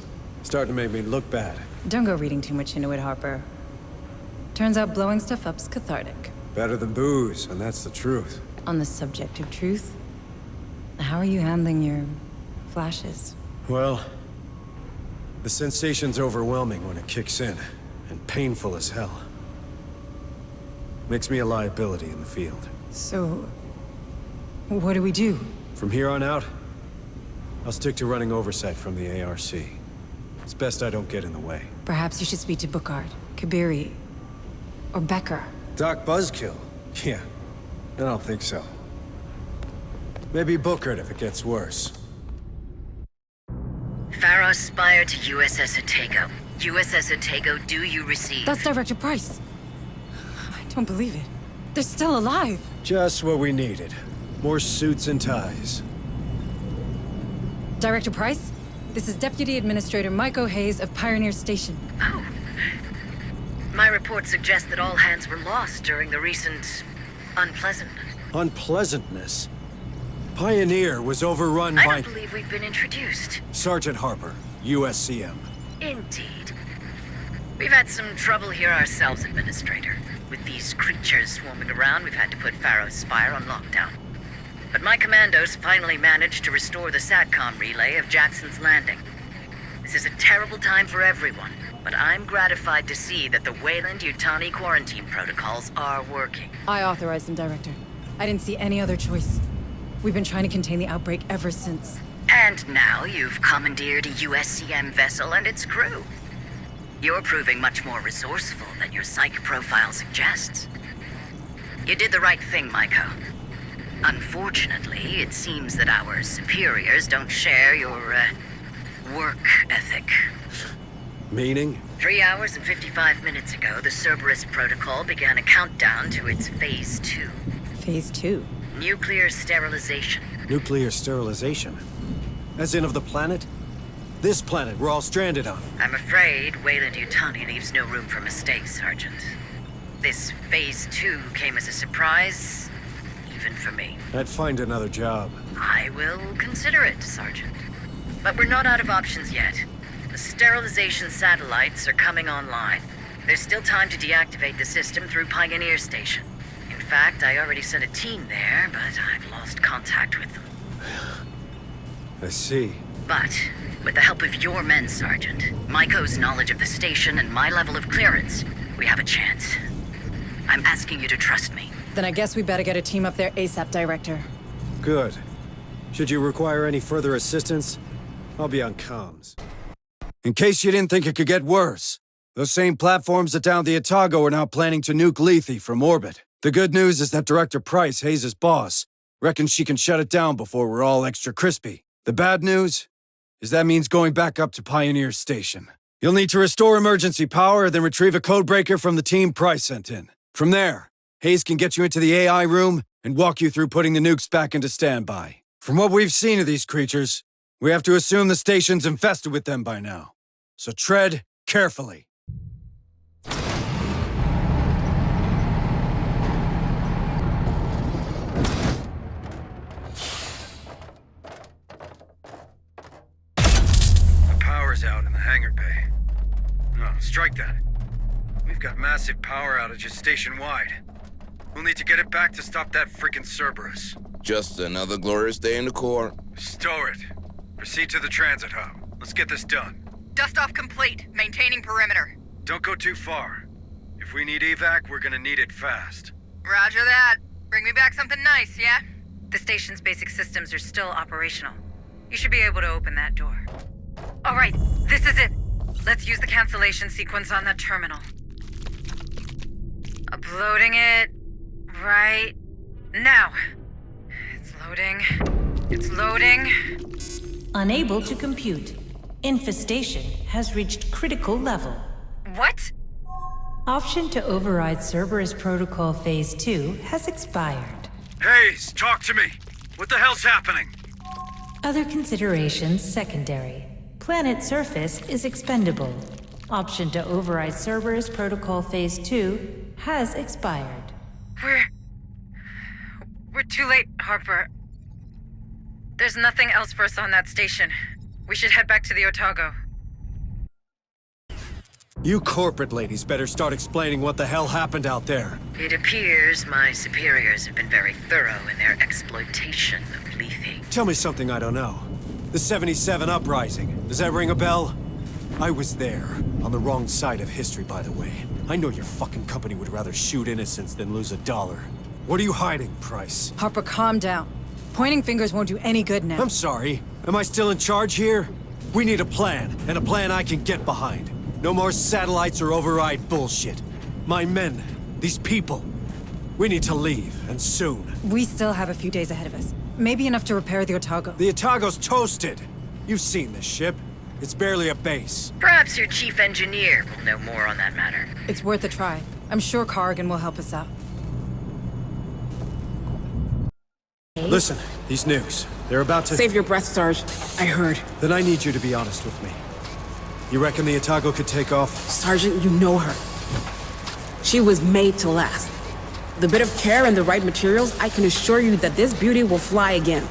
I: Starting to make me look bad.
A: Don't go reading too much into it, Harper. Turns out blowing stuff up's cathartic.
I: Better than booze, and that's the truth.
A: On the subject of truth, how are you handling your flashes?
I: Well, the sensation's overwhelming when it kicks in, and painful as hell. Makes me a liability in the field.
A: So... what do we do?
I: From here on out, I'll stick to running oversight from the ARC. It's best I don't get in the way.
A: Perhaps you should speak to Bookard, Kabiri, or Becker.
I: Doc Buzzkill? Yeah, I don't think so. Maybe Bookard if it gets worse.
T: Pharaoh Spire to USS Otago. USS Otago, do you receive?
A: That's Director Price. I don't believe it. They're still alive.
I: Just what we needed. More suits and ties.
A: Director Price, this is Deputy Administrator Mike O'Hayes of Pioneer Station.
T: Oh. My report suggests that all hands were lost during the recent... unpleasantness.
I: Unpleasantness? Pioneer was overrun by...
T: I don't believe we've been introduced.
I: Sergeant Harper, USCM.
T: Indeed. We've had some trouble here ourselves, Administrator. With these creatures swarming around, we've had to put Pharaoh's Spire on lockdown. But my commandos finally managed to restore the SATCOM relay of Jackson's Landing. This is a terrible time for everyone, but I'm gratified to see that the Weyland-Yutani quarantine protocols are working.
A: I authorized them, Director. I didn't see any other choice. We've been trying to contain the outbreak ever since.
T: And now you've commandeered a USCM vessel and its crew. You're proving much more resourceful than your psych profile suggests. You did the right thing, Maiko. Unfortunately, it seems that our superiors don't share your, work ethic.
I: Meaning?
T: 3 hours and 55 minutes ago, the Cerberus Protocol began a countdown to its Phase 2.
A: Phase 2?
T: Nuclear sterilization.
I: Nuclear sterilization? As in of the planet? This planet we're all stranded on.
T: I'm afraid Weyland-Yutani leaves no room for mistakes, Sergeant. This Phase 2 came as a surprise, even for me.
I: I'd find another job.
T: I will consider it, Sergeant. But we're not out of options yet. The sterilization satellites are coming online. There's still time to deactivate the system through Pioneer Station. In fact, I already sent a team there, but I've lost contact with them.
I: I see.
T: But, with the help of your men, Sergeant, Maiko's knowledge of the station and my level of clearance, we have a chance. I'm asking you to trust me.
A: Then I guess we better get a team up there ASAP, Director.
I: Good. Should you require any further assistance, I'll be on comms. In case you didn't think it could get worse, those same platforms that downed the Otago are now planning to nuke Lethe from orbit. The good news is that Director Price, Hayes' boss, reckons she can shut it down before we're all extra crispy. The bad news is that means going back up to Pioneer Station. You'll need to restore emergency power, then retrieve a codebreaker from the team Price sent in. From there, Hayes can get you into the AI room and walk you through putting the nukes back into standby. From what we've seen of these creatures, we have to assume the station's infested with them by now. So tread carefully.
N: Power's out in the hangar bay. No, strike that. We've got massive power outages station-wide. We'll need to get it back to stop that freaking Cerberus.
R: Just another glorious day in the Corps.
N: Stow it. Proceed to the transit hub. Let's get this done.
O: Dust-off complete. Maintaining perimeter.
N: Don't go too far. If we need evac, we're gonna need it fast.
O: Roger that. Bring me back something nice, yeah?
U: The station's basic systems are still operational. You should be able to open that door. All right, this is it. Let's use the cancellation sequence on the terminal. Uploading it right now. It's loading. It's loading.
F: Unable to compute. Infestation has reached critical level.
U: What?
F: Option to override Cerberus Protocol Phase 2 has expired.
N: Hayes, talk to me! What the hell's happening?
F: Other considerations secondary. Planet surface is expendable. Option to override Cerberus Protocol Phase 2 has expired.
U: We're too late, Harper. There's nothing else for us on that station. We should head back to the Otago.
I: You corporate ladies better start explaining what the hell happened out there.
T: It appears my superiors have been very thorough in their exploitation of Lethe.
I: Tell me something I don't know. The 77 uprising. Does that ring a bell? I was there. On the wrong side of history, by the way. I know your fucking company would rather shoot innocents than lose $1. What are you hiding, Price?
A: Harper, calm down. Pointing fingers won't do any good now.
I: I'm sorry. Am I still in charge here? We need a plan, and a plan I can get behind. No more satellites or override bullshit. My men, these people, we need to leave, and soon.
A: We still have a few days ahead of us. Maybe enough to repair the Otago.
I: The Otago's toasted. You've seen this ship. It's barely a base.
T: Perhaps your chief engineer will know more on that matter.
A: It's worth a try. I'm sure Corrigan will help us out.
I: Listen, these nukes, they're about to...
M: Save your breath, Sarge. I heard.
I: Then I need you to be honest with me. You reckon the Otago could take off?
M: Sergeant, you know her. She was made to last. With a bit of care and the right materials, I can assure you that this beauty will fly again.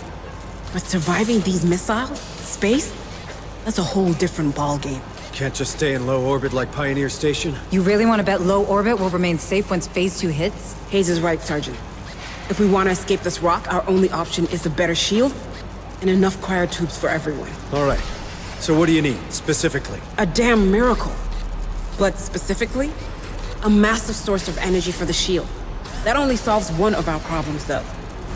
M: But surviving these missiles? Space? That's a whole different ballgame.
I: Can't just stay in low orbit like Pioneer Station?
A: You really want to bet low orbit will remain safe once Phase 2 hits?
M: Hayes is right, Sergeant. If we want to escape this rock, our only option is a better shield and enough cryotubes for everyone.
I: All right. So what do you need, specifically?
M: A damn miracle. But specifically, a massive source of energy for the shield. That only solves one of our problems, though.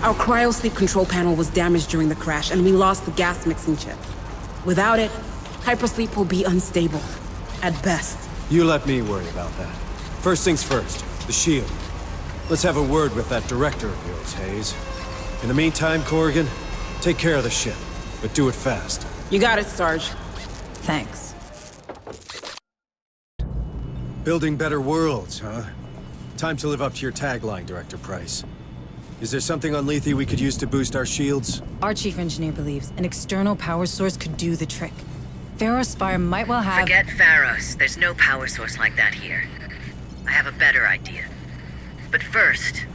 M: Our cryosleep control panel was damaged during the crash, and we lost the gas mixing chip. Without it, hypersleep will be unstable. At best.
I: You let me worry about that. First things first, the shield. Let's have a word with that director of yours, Hayes. In the meantime, Corrigan, take care of the ship, but do it fast.
M: You got it, Sarge.
A: Thanks.
I: Building better worlds, huh? Time to live up to your tagline, Director Price. Is there something on Lethe we could use to boost our shields?
A: Our chief engineer believes an external power source could do the trick. Pharaoh Spire might well have...
T: Forget Pharos. There's no power source like that here. I have a better idea. But first,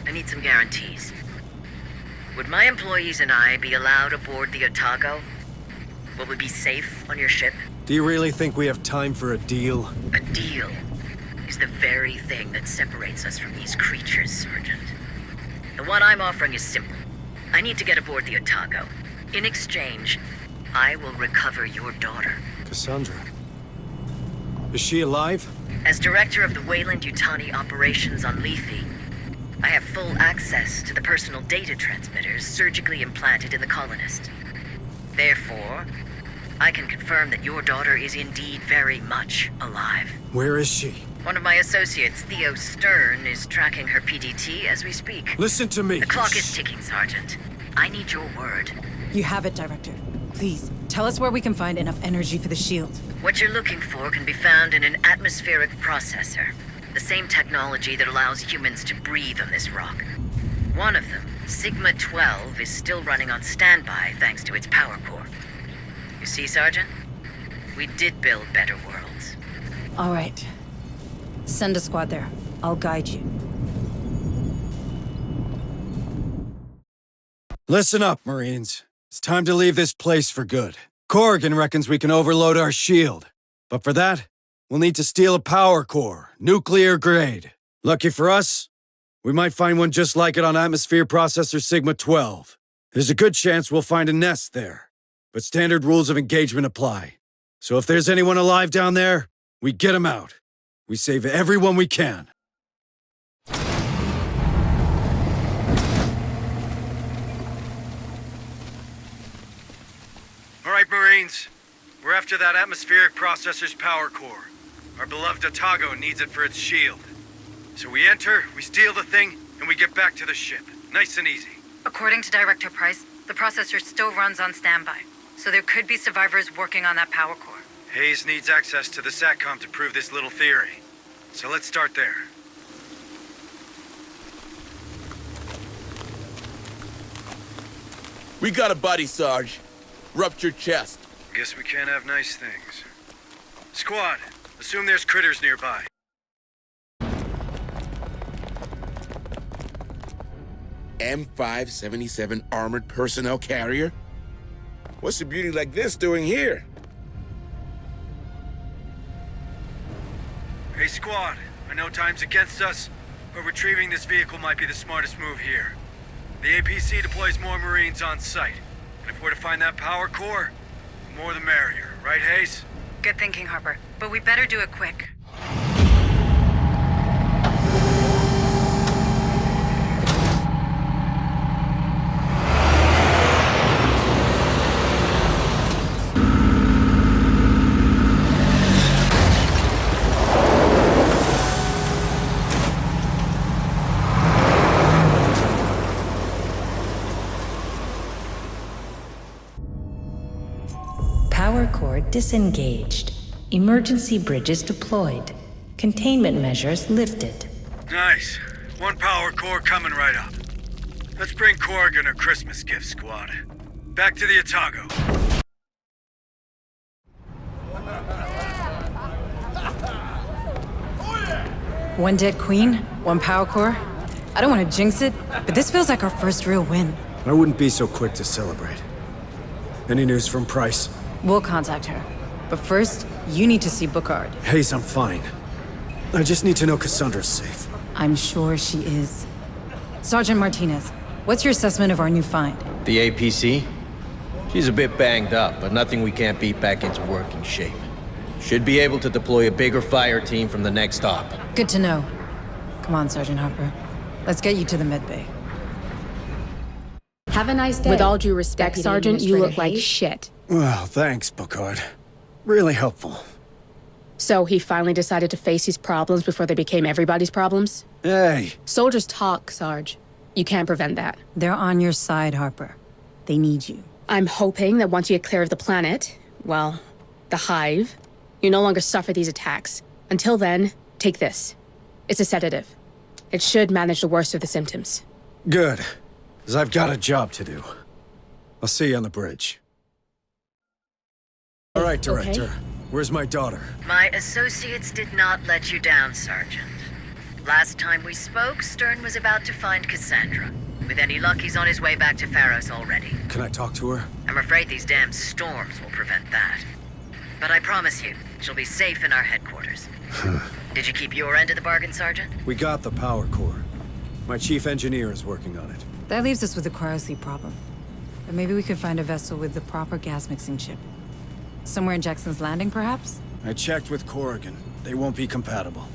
T: I need some guarantees. Would my employees and I be allowed aboard the Otago? Will we be safe on your ship?
I: Do you really think we have time for a deal?
T: A deal is the very thing that separates us from these creatures, Sergeant. The one I'm offering is simple. I need to get aboard the Otago. In exchange, I will recover your daughter.
I: Cassandra. Is she alive?
T: As director of the Weyland-Yutani operations on Lethe, I have full access to the personal data transmitters surgically implanted in the colonist. Therefore, I can confirm that your daughter is indeed very much alive.
I: Where is she?
T: One of my associates, Theo Stern, is tracking her PDT as we speak.
I: Listen to me.
T: The clock is ticking, Sergeant. I need your word.
A: You have it, Director. Please, tell us where we can find enough energy for the shield.
T: What you're looking for can be found in an atmospheric processor. The same technology that allows humans to breathe on this rock. One of them, Sigma-12, is still running on standby thanks to its power core. You see, Sergeant? We did build better worlds.
A: All right. Send a squad there. I'll guide you.
I: Listen up, Marines. It's time to leave this place for good. Corrigan reckons we can overload our shield. But for that, we'll need to steal a power core, nuclear grade. Lucky for us, we might find one just like it on Atmosphere Processor Sigma-12. There's a good chance we'll find a nest there. But standard rules of engagement apply. So if there's anyone alive down there, we get them out. We save everyone we can.
N: All right, Marines. We're after that atmospheric processor's power core. Our beloved Otago needs it for its shield. So we enter, we steal the thing, and we get back to the ship. Nice and easy.
U: According to Director Price, the processor still runs on standby, so there could be survivors working on that power core.
N: Hayes needs access to the SATCOM to prove this little theory. So let's start there.
D: We got a buddy, Sarge. Ruptured chest.
N: Guess we can't have nice things. Squad, assume there's critters nearby.
R: M577 armored personnel carrier? What's a beauty like this doing here?
N: Hey, squad. I know time's against us, but retrieving this vehicle might be the smartest move here. The APC deploys more Marines on site, and if we're to find that power core, the more the merrier, right, Hayes?
U: Good thinking, Harper. But we better do it quick.
F: Power core disengaged. Emergency bridges deployed. Containment measures lifted.
N: Nice. One power core coming right up. Let's bring Corrigan her Christmas gift, squad. Back to the Otago.
A: One dead queen, one power core. I don't want to jinx it, but this feels like our first real win.
I: I wouldn't be so quick to celebrate. Any news from Price?
A: We'll contact her. But first, you need to see Bookard.
I: Hayes, I'm fine. I just need to know Cassandra's safe.
A: I'm sure she is. Sergeant Martinez, what's your assessment of our new find?
K: The APC? She's a bit banged up, but nothing we can't beat back into working shape. Should be able to deploy a bigger fire team from the next stop.
A: Good to know. Come on, Sergeant Harper. Let's get you to the medbay.
L: Have a nice day. With all due respect,
F: Deputy
L: Sergeant, you look like
F: Hayes.
L: shit.
I: Well, thanks, Bookard. Really helpful.
L: So he finally decided to face his problems before they became everybody's problems?
I: Hey!
L: Soldiers talk, Sarge. You can't prevent that.
A: They're on your side, Harper. They need you.
L: I'm hoping that once you get clear of the planet, well, the hive, you no longer suffer these attacks. Until then, take this. It's a sedative. It should manage the worst of the symptoms.
I: Good. Because I've got a job to do. I'll see you on the bridge. All right, Director.
L: Okay.
I: Where's my daughter?
T: My associates did not let you down, Sergeant. Last time we spoke, Stern was about to find Cassandra. With any luck, he's on his way back to Pharos already.
I: Can I talk to her?
T: I'm afraid these damn storms will prevent that. But I promise you, she'll be safe in our headquarters. Did you keep your end of the bargain, Sergeant?
I: We got the power core. My chief engineer is working on it.
A: That leaves us with the cryosleep problem. But maybe we could find a vessel with the proper gas mixing chip. Somewhere in Jackson's Landing, perhaps?
I: I checked with Corrigan. They won't be compatible.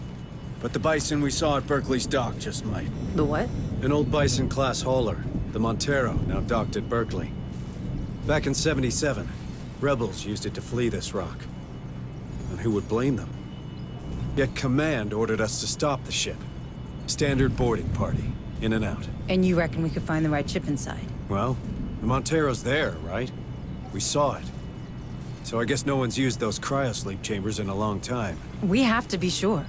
I: But the Bison we saw at Berkeley's dock just might.
A: The what?
I: An old Bison-class hauler, the Montero, now docked at Berkeley. Back in '77, rebels used it to flee this rock. And who would blame them? Yet Command ordered us to stop the ship. Standard boarding party, in and out.
A: And you reckon we could find the right chip inside?
I: Well, the Montero's there, right? We saw it. So I guess no one's used those cryosleep chambers in a long time.
A: We have to be sure.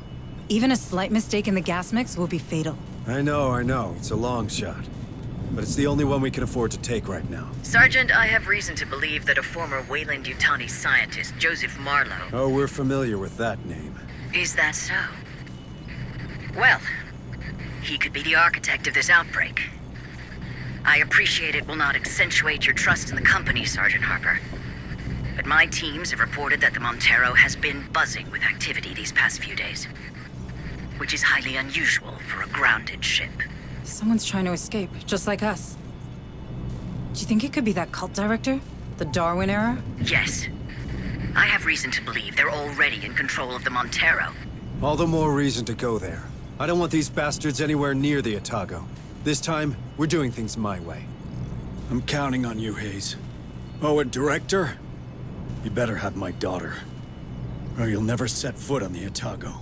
A: Even a slight mistake in the gas mix will be fatal.
I: I know. It's a long shot. But it's the only one we can afford to take right now.
T: Sergeant, I have reason to believe that a former Weyland-Yutani scientist, Joseph Marlowe...
I: Oh, we're familiar with that name.
T: Is that so? Well, he could be the architect of this outbreak. I appreciate it will not accentuate your trust in the company, Sergeant Harper. But my teams have reported that the Montero has been buzzing with activity these past few days. Which is highly unusual for a grounded ship.
A: Someone's trying to escape, just like us. Do you think it could be that cult director? The Darwin era?
T: Yes. I have reason to believe they're already in control of the Montero.
I: All the more reason to go there. I don't want these bastards anywhere near the Otago. This time, we're doing things my way. I'm counting on you, Hayes. Oh, and Director? You better have my daughter, or you'll never set foot on the Otago.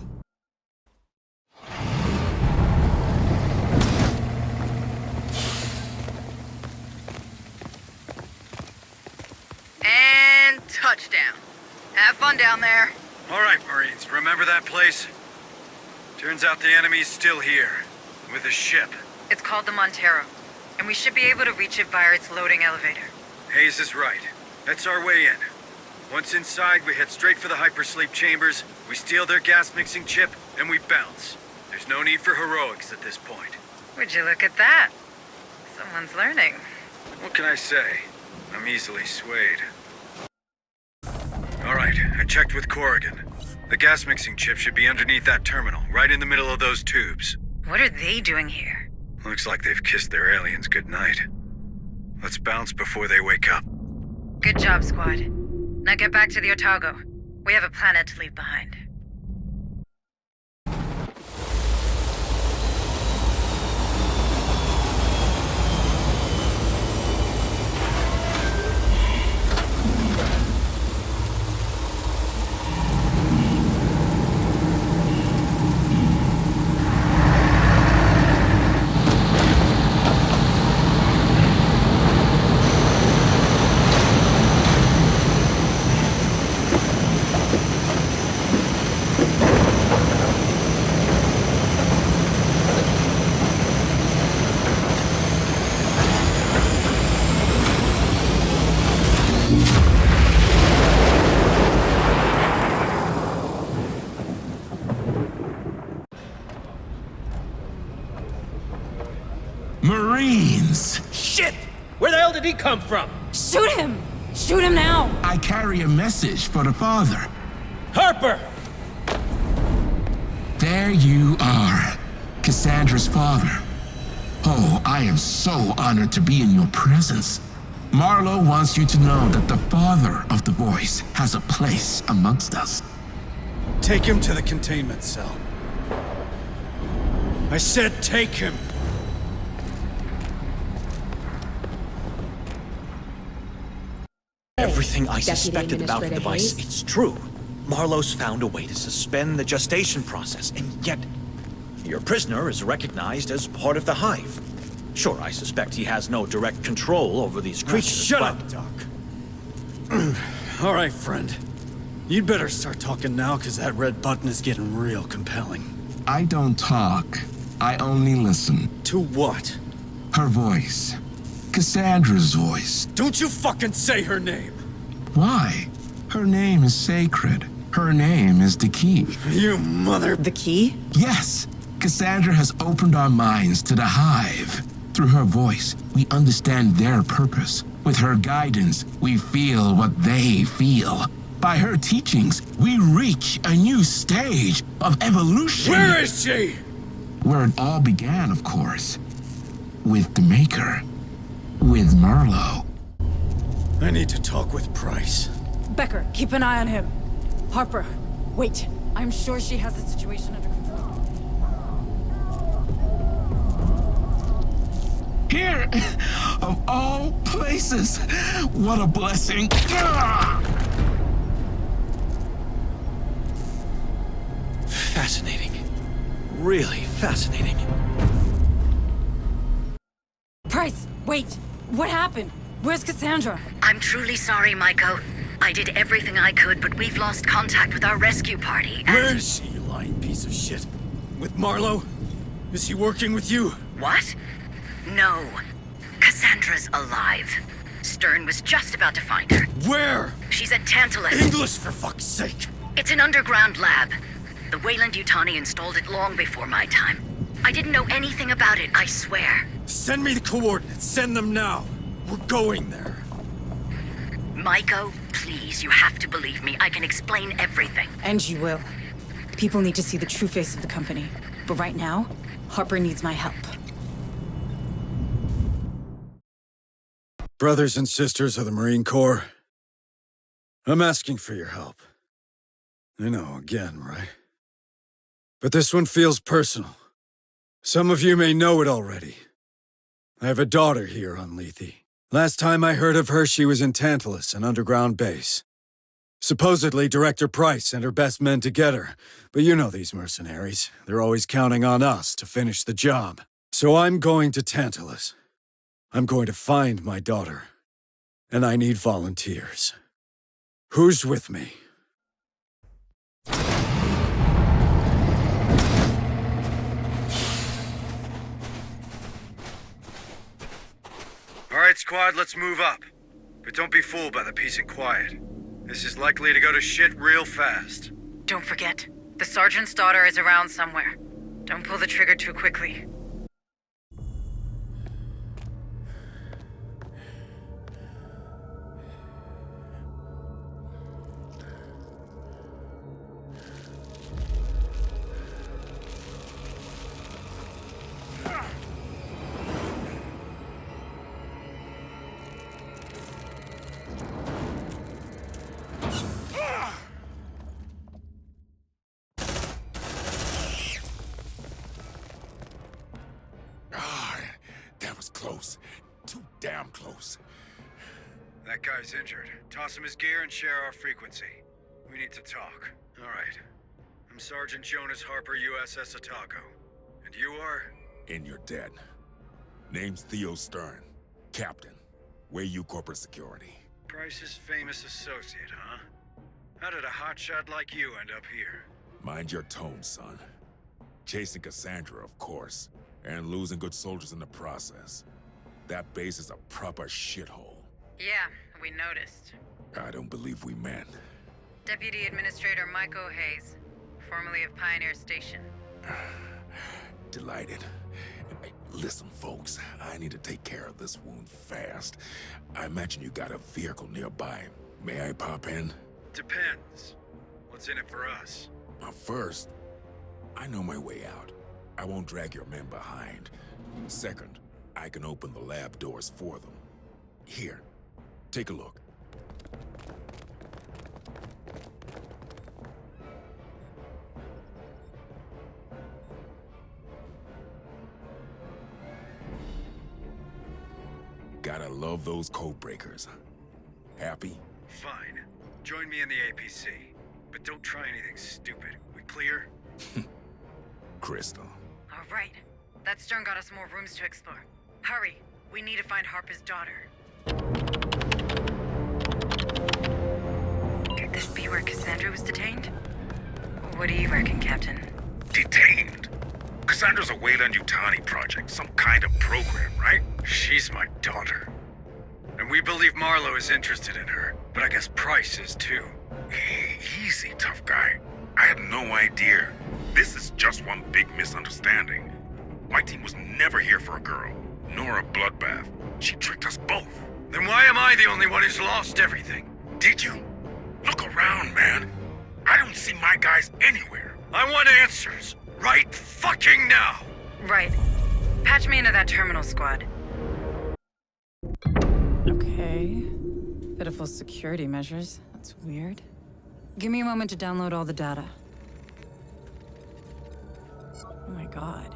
O: And touchdown. Have fun down there.
N: All right, Marines, remember that place? Turns out the enemy's still here, with a ship.
U: It's called the Montero, and we should be able to reach it via its loading elevator.
N: Hayes is right. That's our way in. Once inside, we head straight for the hypersleep chambers, we steal their gas-mixing chip, and we bounce. There's no need for heroics at this point.
U: Would you look at that? Someone's learning.
N: What can I say? I'm easily swayed. All right, I checked with Corrigan. The gas-mixing chip should be underneath that terminal, right in the middle of those tubes.
U: What are they doing here?
N: Looks like they've kissed their aliens goodnight. Let's bounce before they wake up.
U: Good job, squad. Now get back to the Otago. We have a planet to leave behind.
J: Marines!
K: Shit! Where the hell did he come from?
A: Shoot him! Shoot him now!
J: I carry a message for the father.
K: Harper!
J: There you are, Cassandra's father. Oh, I am so honored to be in your presence. Marlowe wants you to know that the father of the voice has a place amongst us.
I: Take him to the containment cell. I said take him!
E: Everything I
L: Deputy
E: suspected about the
L: Administrator
E: device,
L: Hayes?
E: it's true. Marlowe's found a way to suspend the gestation process, and yet your prisoner is recognized as part of the hive. Sure, I suspect he has no direct control over these creatures,
I: Shut
E: but...
I: up, Doc. All right, friend. You'd better start talking now, because that red button is getting real compelling.
J: I don't talk. I only listen.
I: To what?
J: Her voice. Cassandra's voice.
I: Don't you fucking say her name!
J: Why? Her name is sacred. Her name is the key.
I: You mother...
A: The key?
J: Yes. Cassandra has opened our minds to the hive. Through her voice, we understand their purpose. With her guidance, we feel what they feel. By her teachings, we reach a new stage of evolution.
I: Where is she?
J: Where it all began, of course. With the Maker. With Marlowe.
I: I need to talk with Price.
A: Becker, keep an eye on him. Harper, wait. I'm sure she has the situation under control.
J: Here, of all places, what a blessing.
E: Fascinating. Really fascinating.
A: Price, wait. What happened? Where's Cassandra?
T: I'm truly sorry, Maiko. I did everything I could, but we've lost contact with our rescue party, and...
I: Where is she, you lying piece of shit? With Marlowe? Is he working with you?
T: What? No. Cassandra's alive. Stern was just about to find her.
I: Where?
T: She's at Tantalus.
I: English, for fuck's sake!
T: It's an underground lab. The Weyland-Yutani installed it long before my time. I didn't know anything about it, I swear.
I: Send me the coordinates. Send them now. We're going there.
T: Maiko, please, you have to believe me. I can explain everything.
A: And you will. People need to see the true face of the company. But right now, Harper needs my help.
I: Brothers and sisters of the Marine Corps, I'm asking for your help. I know, again, right? But this one feels personal. Some of you may know it already. I have a daughter here on Lethe. Last time I heard of her, she was in Tantalus, an underground base. Supposedly, Director Price sent her best men to get her. But you know these mercenaries. They're always counting on us to finish the job. So I'm going to Tantalus. I'm going to find my daughter. And I need volunteers. Who's with me?
N: All right, squad, let's move up. But don't be fooled by the peace and quiet. This is likely to go to shit real fast.
U: Don't forget, the sergeant's daughter is around somewhere. Don't pull the trigger too quickly.
R: close. Too damn close.
N: That guy's injured. Toss him his gear and share our frequency. We need to talk. All right. I'm Sergeant Jonas Harper, USS Otago. And you are?
R: And you're dead. Name's Theo Stern. Captain. Weyland-Yutani Corporate Security.
N: Price's famous associate, huh? How did a hotshot like you end up here?
R: Mind your tone, son. Chasing Cassandra, of course. And losing good soldiers in the process. That base is a proper shithole.
U: Yeah, we noticed.
R: I don't believe we men.
U: Deputy Administrator Michael Hayes, formerly of Pioneer Station.
R: Delighted. Hey, listen, folks, I need to take care of this wound fast. I imagine you got a vehicle nearby. May I pop in?
N: Depends. What's in it for us?
R: First, I know my way out. I won't drag your men behind. Second, I can open the lab doors for them. Here, take a look. Gotta love those code breakers. Happy?
N: Fine. Join me in the APC. But don't try anything stupid. We clear?
R: Crystal.
U: All right. That Stern got us more rooms to explore. Hurry. We need to find Harper's daughter. Could this be where Cassandra was detained? What do you reckon, Captain?
H: Detained? Cassandra's a Weyland-Yutani project, some kind of program, right?
N: She's my daughter. And we believe Marlowe is interested in her, but I guess Price is too.
H: Hey, easy, tough guy. I had no idea. This is just one big misunderstanding. My team was never here for a girl, nor a bloodbath. She tricked us both.
N: Then why am I the only one who's lost everything?
H: Did you? Look around, man. I don't see my guys anywhere.
N: I want answers. Right fucking now!
U: Right. Patch me into that terminal squad. Okay. Pitiful security measures. That's weird. Give me a moment to download all the data. Oh my god.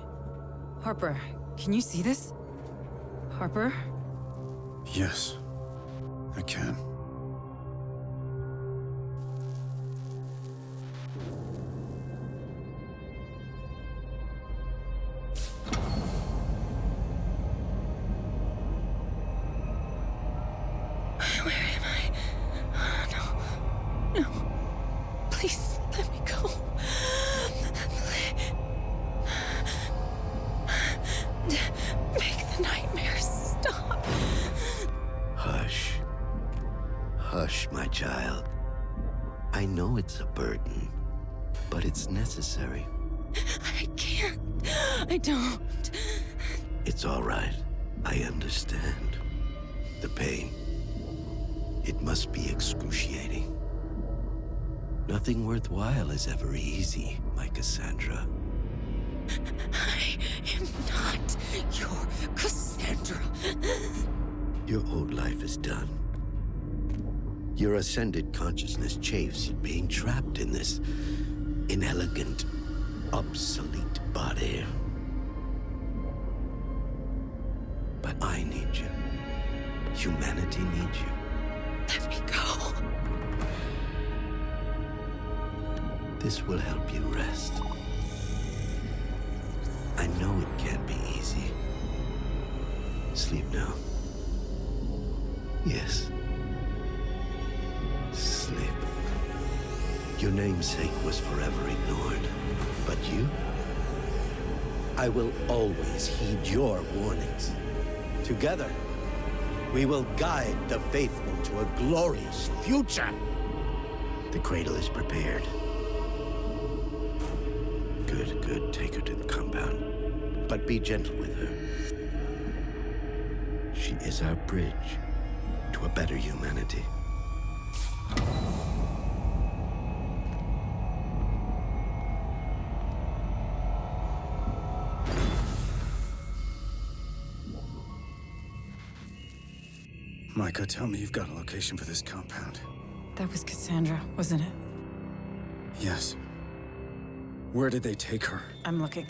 U: Harper, can you see this? Harper?
V: Yes, I can.
Q: Hush, my child. I know it's a burden, but it's necessary.
A: I can't. I don't.
Q: It's all right. I understand. The pain. It must be excruciating. Nothing worthwhile is ever easy, my Cassandra.
A: I am not your Cassandra.
Q: Your old life is done. Your ascended consciousness chafes at being trapped in this inelegant, obsolete body. But I need you. Humanity needs you.
A: Let me go.
Q: This will help you rest. I know it can't be easy. Sleep now. Yes. Sleep. Your namesake was forever ignored. But you? I will always heed your warnings. Together, we will guide the faithful to a glorious future. The cradle is prepared. Good, good. Take her to the compound. But be gentle with her. She is our bridge to a better humanity.
V: Micah, tell me you've got a location for this compound.
A: That was Cassandra, wasn't it?
V: Yes. Where did they take her?
A: I'm looking.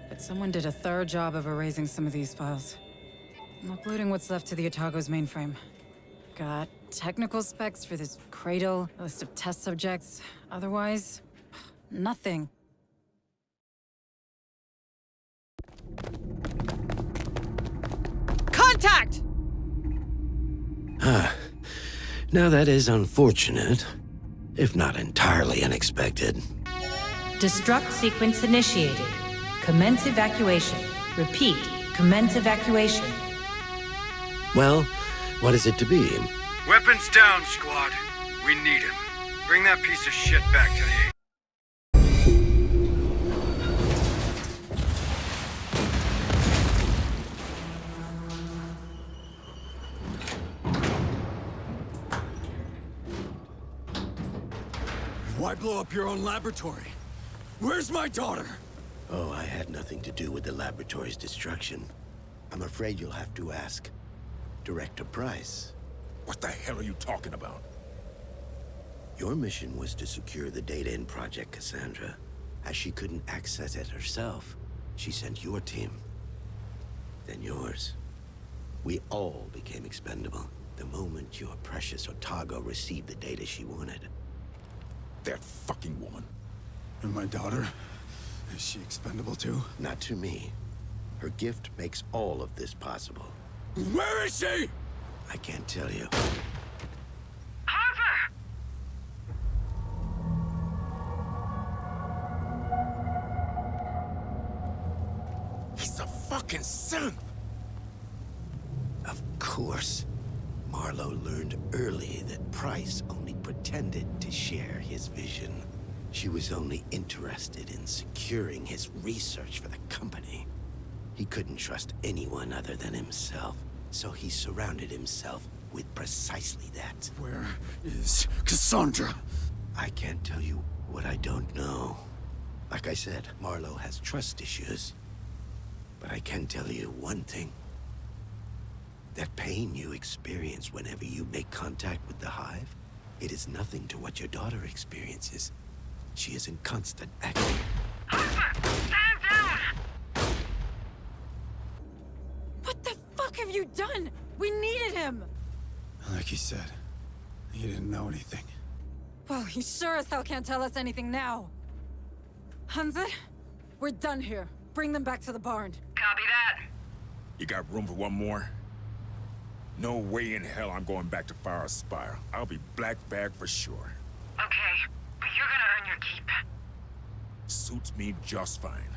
A: But someone did a thorough job of erasing some of these files. I'm uploading what's left to the Otago's mainframe. Got technical specs for this cradle, a list of test subjects. Otherwise, nothing.
G: Contact!
Q: Now that is unfortunate, if not entirely unexpected.
F: Destruct sequence initiated. Commence evacuation. Repeat, commence evacuation.
Q: Well, what is it to be?
N: Weapons down, squad. We need him. Bring that piece of shit back to the...
I: Why blow up your own laboratory? Where's my daughter?
Q: Oh, I had nothing to do with the laboratory's destruction. I'm afraid you'll have to ask Director Price.
R: What the hell are you talking about?
Q: Your mission was to secure the data in Project Cassandra. As she couldn't access it herself, she sent your team. Then yours. We all became expendable the moment your precious Otago received the data she wanted.
R: That fucking woman.
V: And my daughter? Is she expendable too?
Q: Not to me. Her gift makes all of this possible.
I: Where is she?
Q: I can't tell you.
R: He's a fucking synth!
Q: Of course. Marlowe learned early that Price only pretended to share his vision. She was only interested in securing his research for the company. He couldn't trust anyone other than himself, so he surrounded himself with precisely that.
V: Where is Cassandra?
Q: I can't tell you what I don't know. Like I said, Marlowe has trust issues. But I can tell you one thing. That pain you experience whenever you make contact with the Hive, it is nothing to what your daughter experiences. She is in constant action.
O: Stand down!
A: What the fuck have you done? We needed him!
V: Like he said, he didn't know anything.
A: Well, he sure as hell can't tell us anything now. Hansa, we're done here. Bring them back to the barn.
O: Copy that.
R: You got room for one more? No way in hell I'm going back to Fire Spire. I'll be black bag for sure.
O: Okay, but you're gonna earn your keep.
R: Suits me just fine.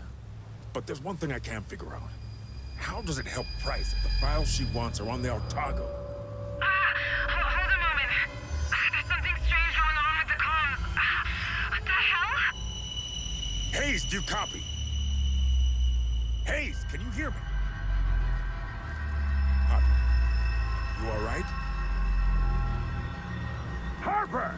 R: But there's one thing I can't figure out. How does it help Price if the files she wants are on the Otago?
O: Hold a moment. There's something strange going on with the comms. What the hell?
R: Hayes, do you copy? Hayes, can you hear me? Harper, you all right? Harper!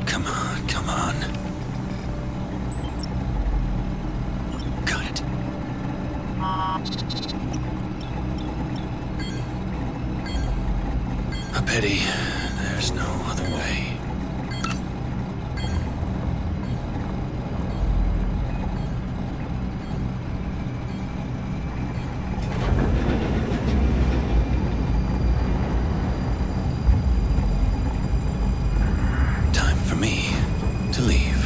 E: Come on, come on. Got it. A pity. There's no other way. Time for me to leave.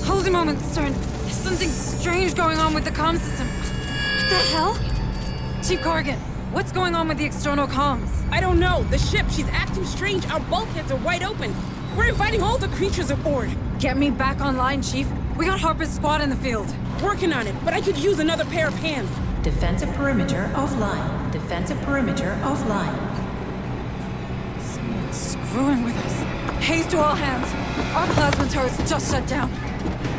A: Hold a moment, Stern. There's something strange going on with the comm system. What the hell? Chief Corrigan, what's going on with the external comms?
M: I don't know. The ship, she's acting strange. Our bulkheads are wide open. We're inviting all the creatures aboard.
A: Get me back online, Chief. We got Harper's squad in the field.
M: Working on it, but I could use another pair of hands.
F: Defensive perimeter offline. Defensive perimeter offline.
A: Someone's screwing with us. Haze to all hands. Our plasma turrets just shut down.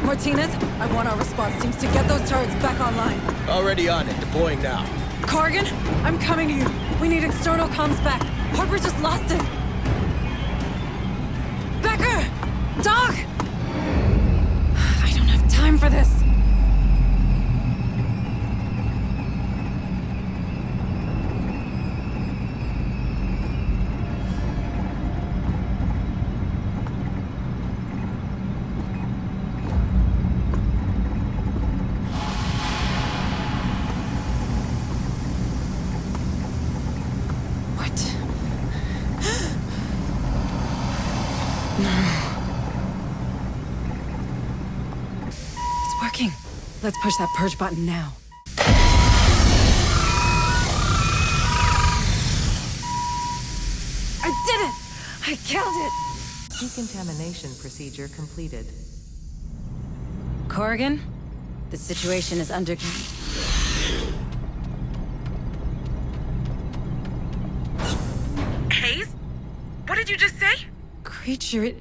A: Martinez, I want our response teams to get those turrets back online.
K: Already on it, deploying now.
A: Corrigan, I'm coming to you. We need external comms back. Harper just lost it! Becker! Doc! I don't have time for this! Let's push that purge button now. I did it! I killed it!
F: Decontamination procedure completed.
A: Corrigan, the situation is under...
M: Hayes? What did you just say?
A: Creature, it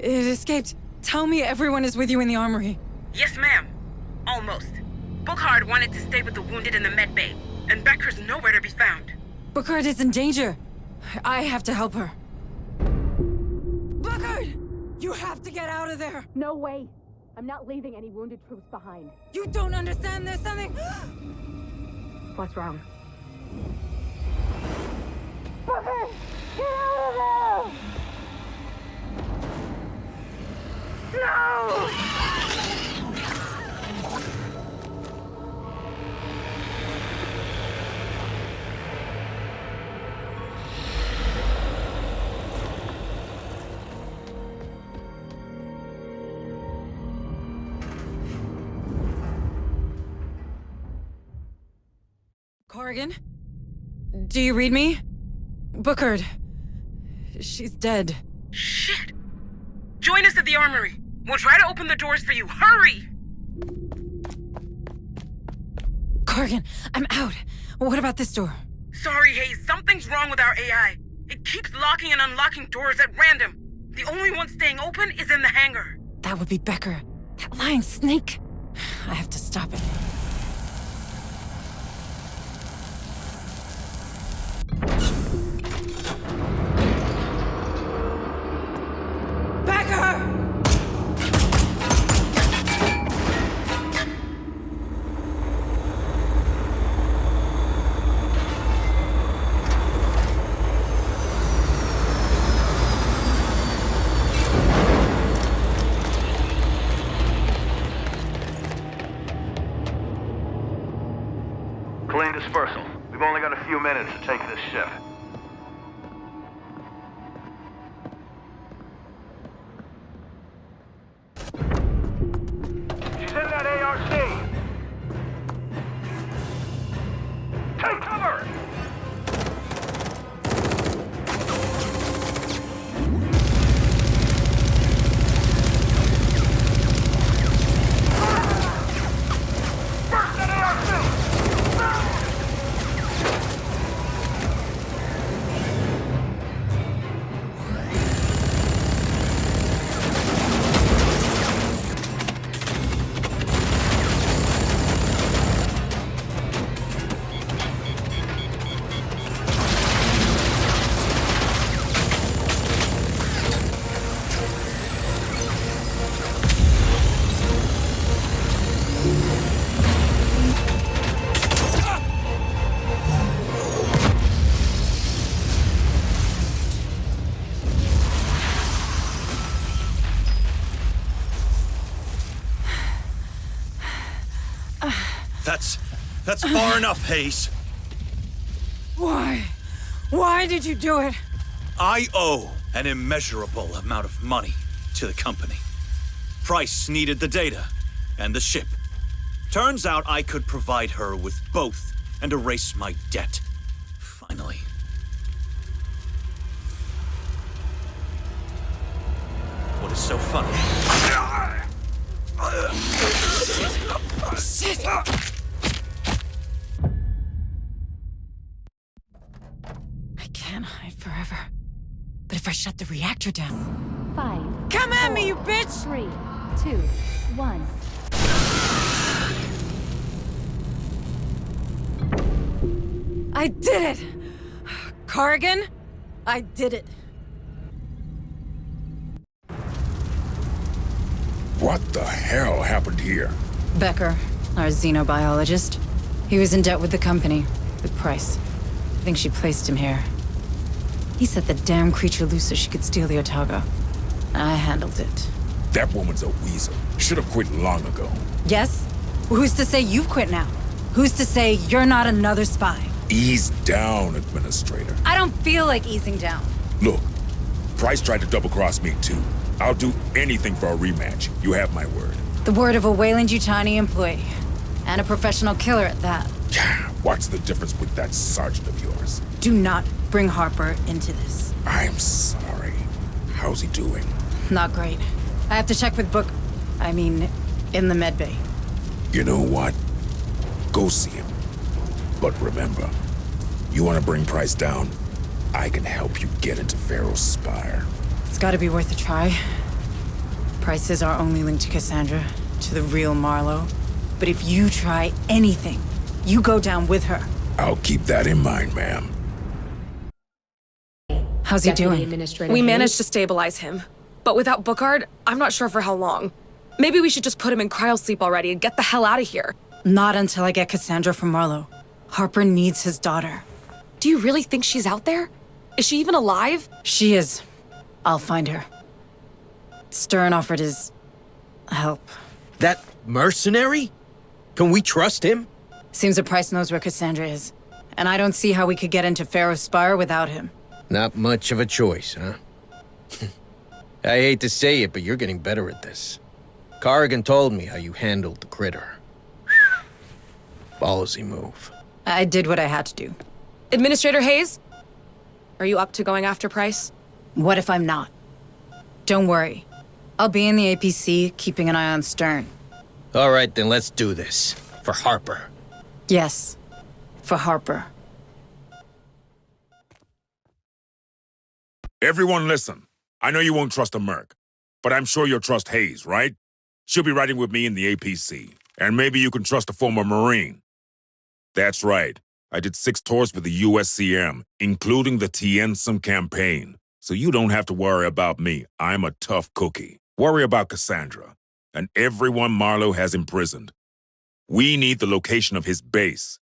A: escaped. Tell me everyone is with you in the armory.
M: Yes, ma'am. Almost. Bookhart wanted to stay with the wounded in the med bay, and Becker's nowhere to be found.
A: Bookhart is in danger. I have to help her. Bookhart! You have to get out of there!
L: No way! I'm not leaving any wounded troops behind.
A: You don't understand, there's something...
L: What's wrong?
A: Bookhart! Get out of there! No! Corrigan? Do you read me? Bookhart. She's dead.
M: Shit! Join us at the armory. We'll try to open the doors for you. Hurry!
A: Corrigan, I'm out. What about this door?
M: Sorry, Hayes. Something's wrong with our AI. It keeps locking and unlocking doors at random. The only one staying open is in the hangar.
A: That would be Becker. That lying snake. I have to stop it.
B: Clean dispersal. We've only got a few minutes to take this ship. She's in that ARC! Take cover! Burst that ARC!
E: That's far enough, Hayes.
A: Why? Why did you do it?
E: I owe an immeasurable amount of money to the company. Price needed the data and the ship. Turns out I could provide her with both and erase my debt. Finally. What is so funny?
A: Shit! I can't hide forever. But if I shut the reactor down...
P: 5.
A: Come at me, you bitch!
P: 3, 2, 1.
A: I did it! Corrigan? I did it.
R: What the hell happened here?
A: Becker, our xenobiologist. He was in debt with the company, with Price. I think she placed him here. He set the damn creature loose so she could steal the Otago. I handled it.
R: That woman's a weasel. Should have quit long ago.
A: Yes? Who's to say you've quit now? Who's to say you're not another spy?
R: Ease down, Administrator.
A: I don't feel like easing down.
R: Look, Price tried to double-cross me too. I'll do anything for a rematch. You have my word.
A: The word of a Weyland-Yutani employee. And a professional killer at that.
R: What's the difference with that sergeant of yours?
A: Do not bring Harper into this.
R: I'm sorry. How's he doing?
A: Not great. I have to check with in the medbay.
R: You know what? Go see him. But remember, you want to bring Price down? I can help you get into Pharaoh's Spire.
A: It's gotta be worth a try. Price is our only link to Cassandra, to the real Marlowe. But if you try anything, you go down with her.
R: I'll keep that in mind, ma'am.
A: How's he doing?
C: We managed to stabilize him. But without Bookard, I'm not sure for how long. Maybe we should just put him in cryosleep already and get the hell out of here.
A: Not until I get Cassandra from Marlowe. Harper needs his daughter.
C: Do you really think she's out there? Is she even alive?
A: She is. I'll find her. Stern offered his help.
K: That mercenary? Can we trust him?
A: Seems that Price knows where Cassandra is. And I don't see how we could get into Pharaoh's Spire without him.
K: Not much of a choice, huh? I hate to say it, but you're getting better at this. Corrigan told me how you handled the critter. Ballsy move.
A: I did what I had to do.
C: Administrator Hayes? Are you up to going after Price?
A: What if I'm not? Don't worry. I'll be in the APC, keeping an eye on Stern.
K: All right, then let's do this. For Harper.
A: Yes. For Harper.
R: Everyone listen. I know you won't trust a merc, but I'm sure you'll trust Hayes, right? She'll be riding with me in the APC. And maybe you can trust a former Marine. That's right. I did 6 tours with the USCM, including the Tiensum campaign. So you don't have to worry about me. I'm a tough cookie. Worry about Cassandra and everyone Marlowe has imprisoned. We need the location of his base,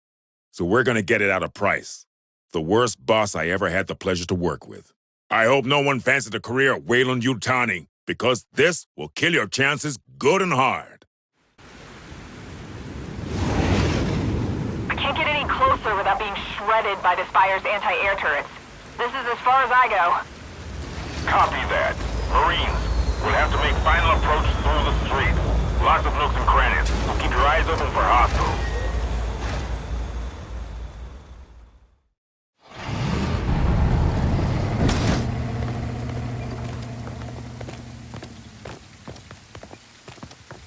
R: so we're gonna get it out of Price, the worst boss I ever had the pleasure to work with. I hope no one fancies a career at Weyland-Yutani, because this will kill your chances good and hard.
U: I can't get any closer without being shredded by the Spire's anti-air turrets. This is as far as I go.
B: Copy that. Marines, we'll have to make final approach through the street. Lots of nooks and crannies, so keep your eyes open for hostiles.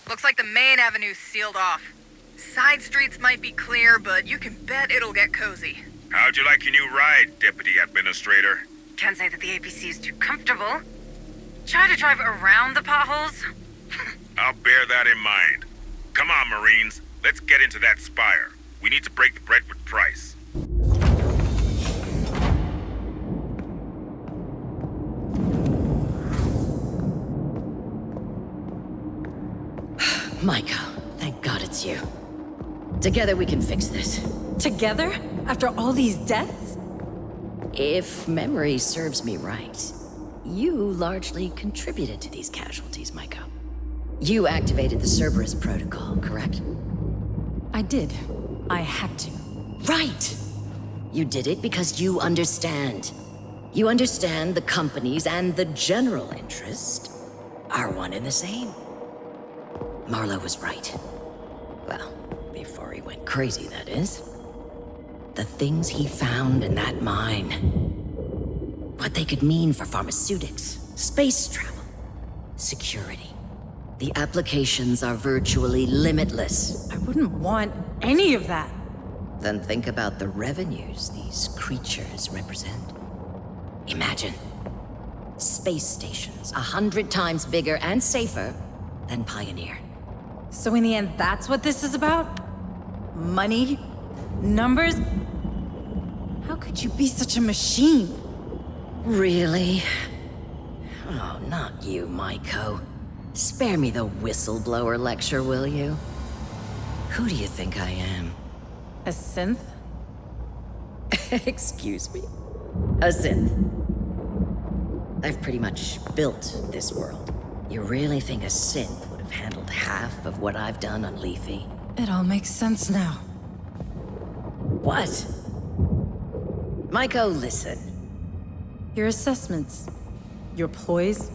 O: Looks like the main avenue's sealed off. Side streets might be clear, but you can bet it'll get cozy.
H: How'd you like your new ride, Deputy Administrator?
U: Can't say that the APC is too comfortable. Try to drive around the potholes.
H: I'll bear that in mind. Come on, Marines. Let's get into that spire. We need to break the bread with Price.
T: Micah, thank God it's you. Together we can fix this.
A: Together? After all these deaths?
T: If memory serves me right, you largely contributed to these casualties, Micah. You activated the Cerberus protocol, correct?
A: I did. I had to.
T: Right! You did it because you understand. You understand the companies and the general interest are one and the same. Marlowe was right. Well, before he went crazy, that is. The things he found in that mine. What they could mean for pharmaceutics, space travel, security. The applications are virtually limitless.
A: I wouldn't want any of that.
T: Then think about the revenues these creatures represent. Imagine. Space stations 100 times bigger and safer than Pioneer.
A: So in the end, that's what this is about? Money? Numbers? How could you be such a machine?
T: Really? Oh, not you, Maiko. Spare me the whistleblower lecture, will you? Who do you think I am?
A: A synth?
T: Excuse me? A synth. I've pretty much built this world. You really think a synth would have handled half of what I've done on Lethe?
A: It all makes sense now.
T: What? Maiko, listen.
A: Your assessments, your ploys,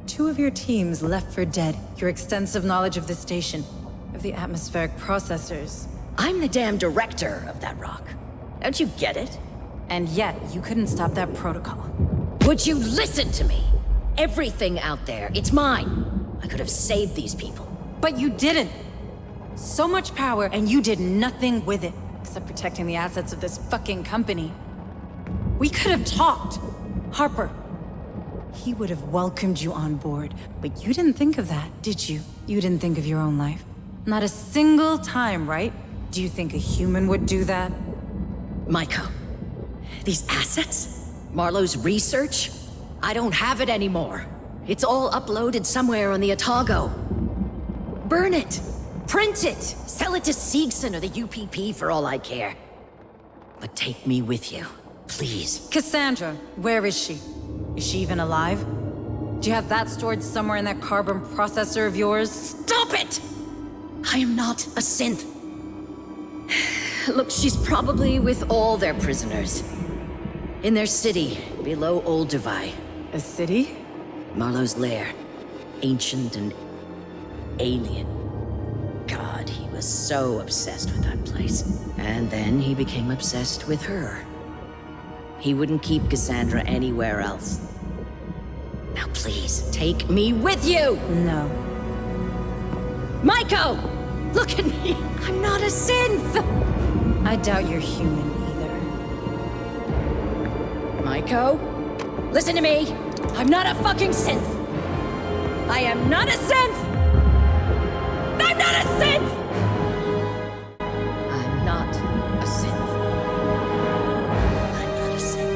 A: 2 of your teams left for dead, your extensive knowledge of the station, of the atmospheric processors.
T: I'm the damn director of that rock. Don't you get it?
A: And yet, you couldn't stop that protocol.
T: Would you listen to me? Everything out there, it's mine. I could have saved these people.
A: But you didn't! So much power, and you did nothing with it, except protecting the assets of this fucking company. We could have talked. Harper. He would have welcomed you on board, but you didn't think of that, did you? You didn't think of your own life. Not a single time, right? Do you think a human would do that?
T: Maiko, these assets? Marlowe's research? I don't have it anymore. It's all uploaded somewhere on the Otago. Burn it! Print it! Sell it to Seegson or the UPP for all I care. But take me with you, please.
A: Cassandra, where is she? Is she even alive? Do you have that stored somewhere in that carbon processor of yours?
T: Stop it! I am not a synth. Look, she's probably with all their prisoners. In their city, below Old Divide.
A: A city?
T: Marlowe's lair. Ancient and alien. God, he was so obsessed with that place. And then he became obsessed with her. He wouldn't keep Cassandra anywhere else. Now please, take me with you!
A: No.
T: Maiko! Look at me! I'm not a synth!
A: I doubt you're human either.
T: Maiko? Listen to me! I'm not a fucking synth! I am not a synth! I'm not a synth! I'm not a synth. I'm not a synth.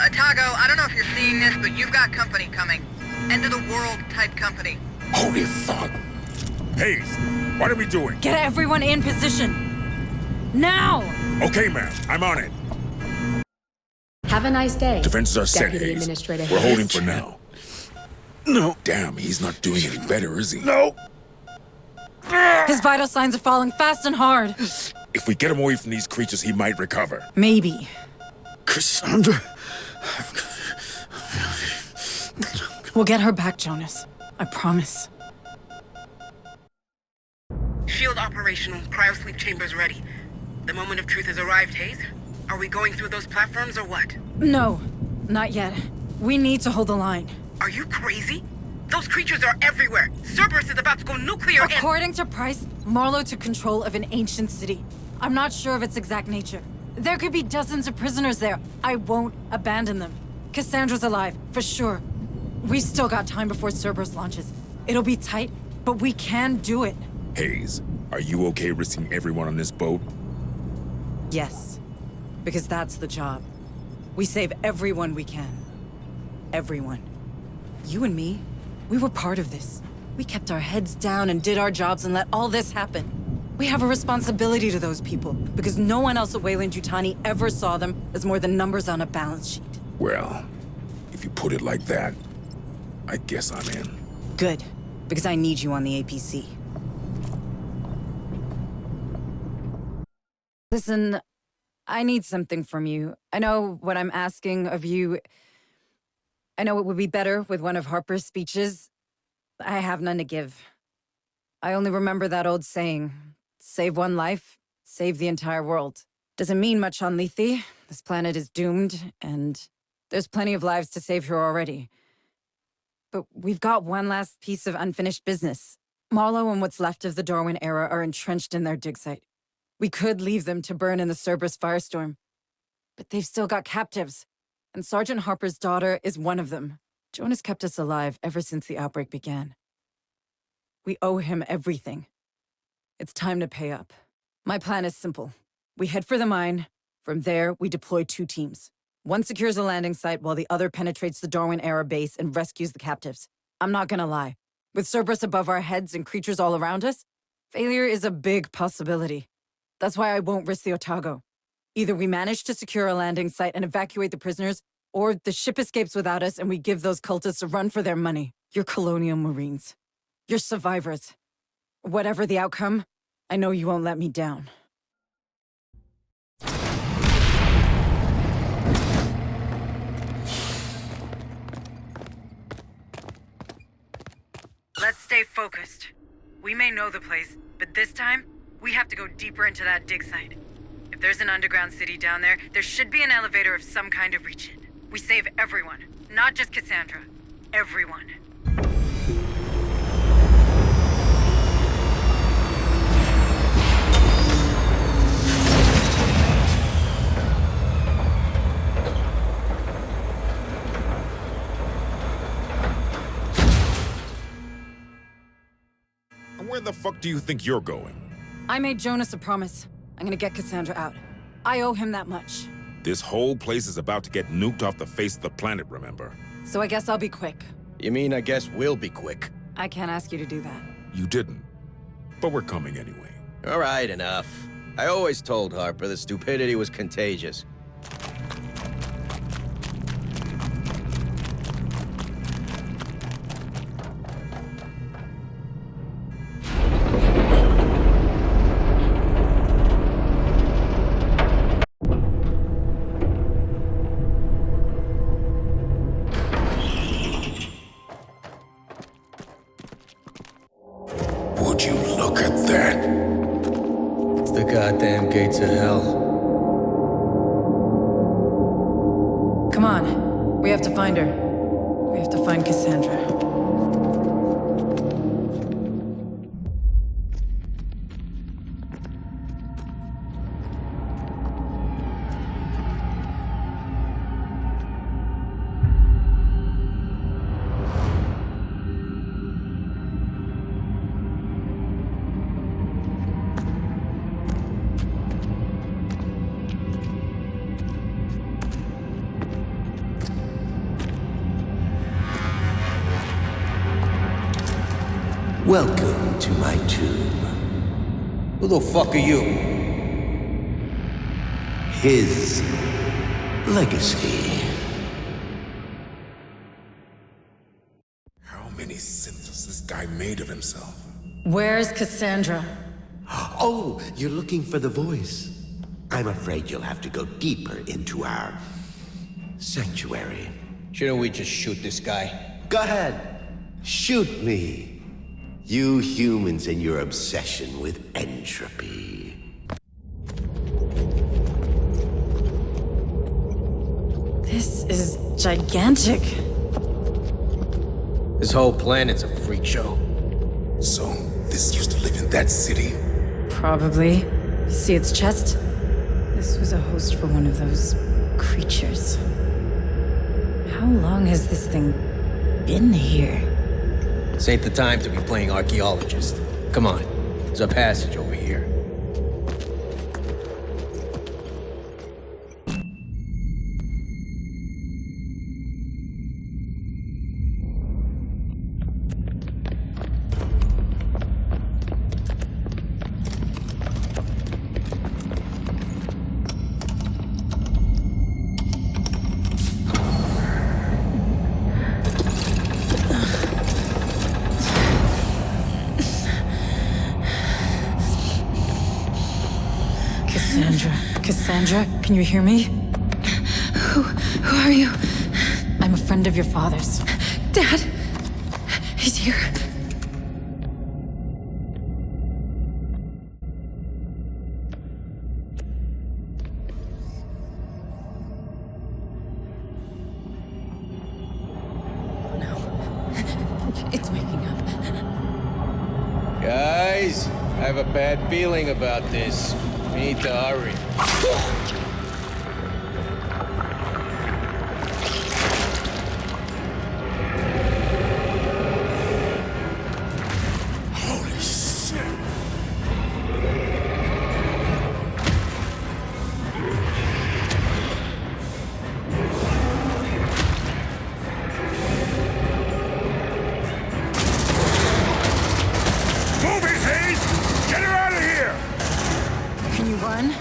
O: Otago, I don't know if you're seeing this, but you've got company coming. End of the world type company.
R: Holy fuck! Hayes, what are we doing?
A: Get everyone in position! Now!
R: Okay, ma'am, I'm on it.
L: Have a nice day.
R: Defenses are set,
L: Deputy
R: Hayes.
L: Administrator
R: We're
L: Hayes.
R: holding for now.
I: No.
R: Damn, he's not doing any better, is he?
I: No!
A: His vital signs are falling fast and hard.
R: If we get him away from these creatures, he might recover.
A: Maybe.
I: Cassandra...
A: We'll get her back, Jonas. I promise.
M: Shield operational, cryosleep chambers ready. The moment of truth has arrived, Hayes. Are we going through those platforms or what?
A: No, not yet. We need to hold the line.
M: Are you crazy? Those creatures are everywhere. Cerberus is about to go nuclear and—
A: According to Price, Marlowe took control of an ancient city. I'm not sure of its exact nature. There could be dozens of prisoners there. I won't abandon them. Cassandra's alive, for sure. We've still got time before Cerberus launches. It'll be tight, but we can do it.
R: Hayes, are you okay risking everyone on this boat?
A: Yes, because that's the job. We save everyone we can. Everyone. You and me, we were part of this. We kept our heads down and did our jobs and let all this happen. We have a responsibility to those people, because no one else at Weyland-Yutani ever saw them as more than numbers on a balance sheet.
R: Well, if you put it like that, I guess I'm in.
A: Good, because I need you on the APC. Listen, I need something from you. I know what I'm asking of you. I know it would be better with one of Harper's speeches. I have none to give. I only remember that old saying, save one life, save the entire world. Doesn't mean much on Lethe. This planet is doomed, and there's plenty of lives to save here already. But we've got one last piece of unfinished business. Marlowe and what's left of the Darwin era are entrenched in their dig site. We could leave them to burn in the Cerberus firestorm. But they've still got captives. And Sergeant Harper's daughter is one of them. Jonas kept us alive ever since the outbreak began. We owe him everything. It's time to pay up. My plan is simple. We head for the mine. From there, we deploy 2 teams. One secures a landing site while the other penetrates the Darwin-era base and rescues the captives. I'm not gonna lie. With Cerberus above our heads and creatures all around us, failure is a big possibility. That's why I won't risk the Otago. Either we manage to secure a landing site and evacuate the prisoners, or the ship escapes without us and we give those cultists a run for their money. You're Colonial Marines. You're survivors. Whatever the outcome, I know you won't let me down.
U: Let's stay focused. We may know the place, but this time, we have to go deeper into that dig site. If there's an underground city down there, there should be an elevator of some kind to reach it. We save everyone, not just Cassandra. Everyone.
R: Where the fuck do you think you're going?
A: I made Jonas a promise. I'm gonna get Cassandra out. I owe him that much.
R: This whole place is about to get nuked off the face of the planet, remember?
A: So I guess I'll be quick.
K: You mean I guess we'll be quick?
A: I can't ask you to do that.
R: You didn't. But we're coming anyway.
K: All right, enough. I always told Harper that stupidity was contagious.
J: Would you look at that?
K: It's the goddamn gates of hell.
A: Come on. We have to find her. We have to find Cassandra.
Q: Welcome to my tomb.
K: Who the fuck are you?
Q: His legacy.
R: How many sins has this guy made of himself?
A: Where's Cassandra?
Q: Oh, you're looking for the voice. I'm afraid you'll have to go deeper into our sanctuary.
K: Shouldn't we just shoot this guy?
Q: Go ahead. Shoot me. You humans and your obsession with entropy.
A: This is gigantic.
K: This whole planet's a freak show.
J: So, this used to live in that city?
A: Probably. See its chest? This was a host for one of those creatures. How long has this thing been here?
K: This ain't the time to be playing archaeologist. Come on, there's a passage over here.
A: Cassandra, can you hear me?
L: Who are you?
A: I'm a friend of your father's.
L: Dad! He's here.
K: I have a bad feeling about this. We need to hurry.
J: Holy shit!
R: Move it, Hayes! Get her out of here!
A: Can you run?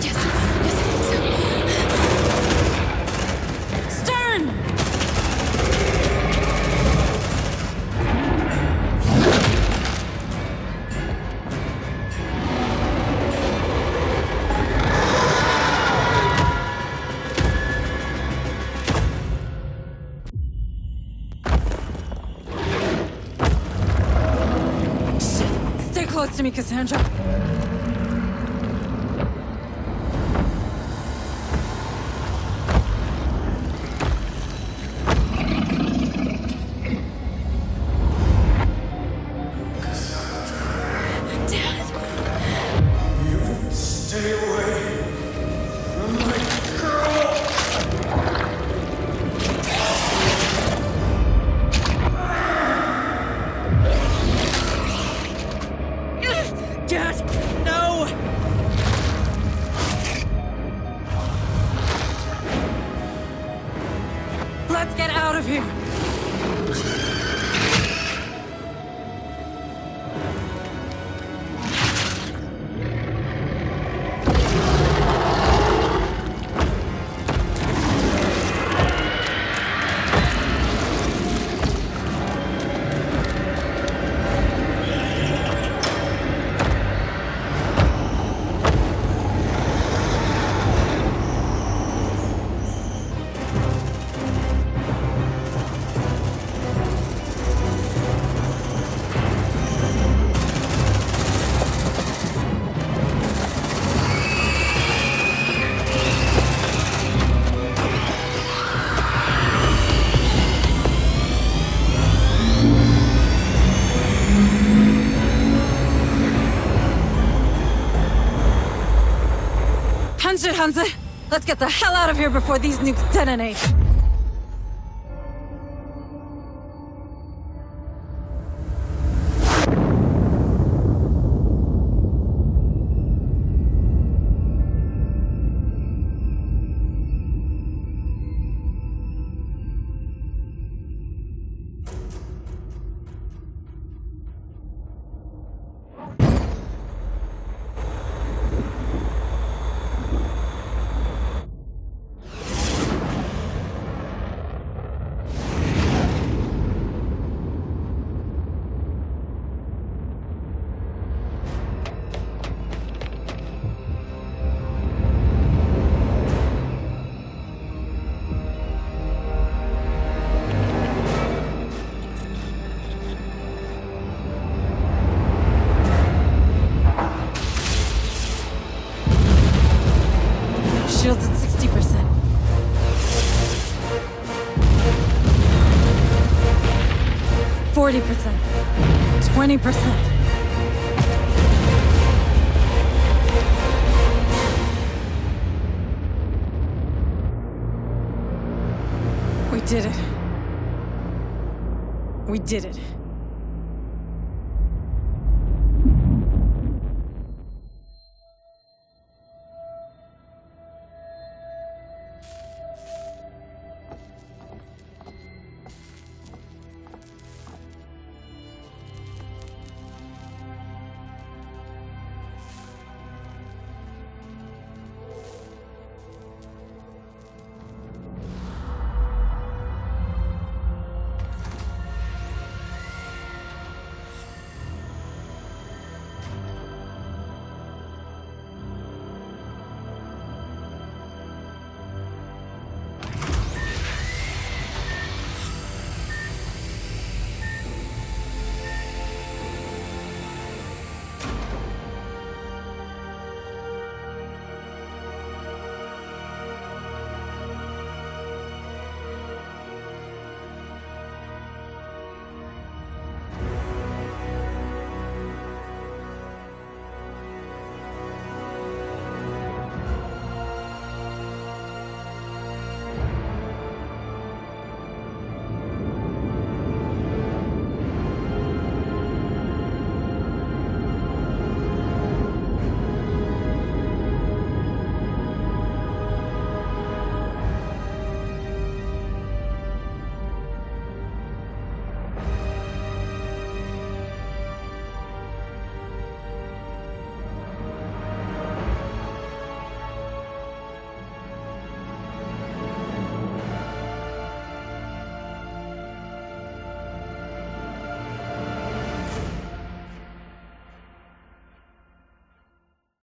C: Yes.
A: Stern! Stay close to me, Cassandra.
J: Stay away from my girl!
A: Dad, no! Let's get out of here! Punch it, Hansa! Let's get the hell out of here before these nukes detonate! Shields at 60%. 40%. 20%. We did it. We did it.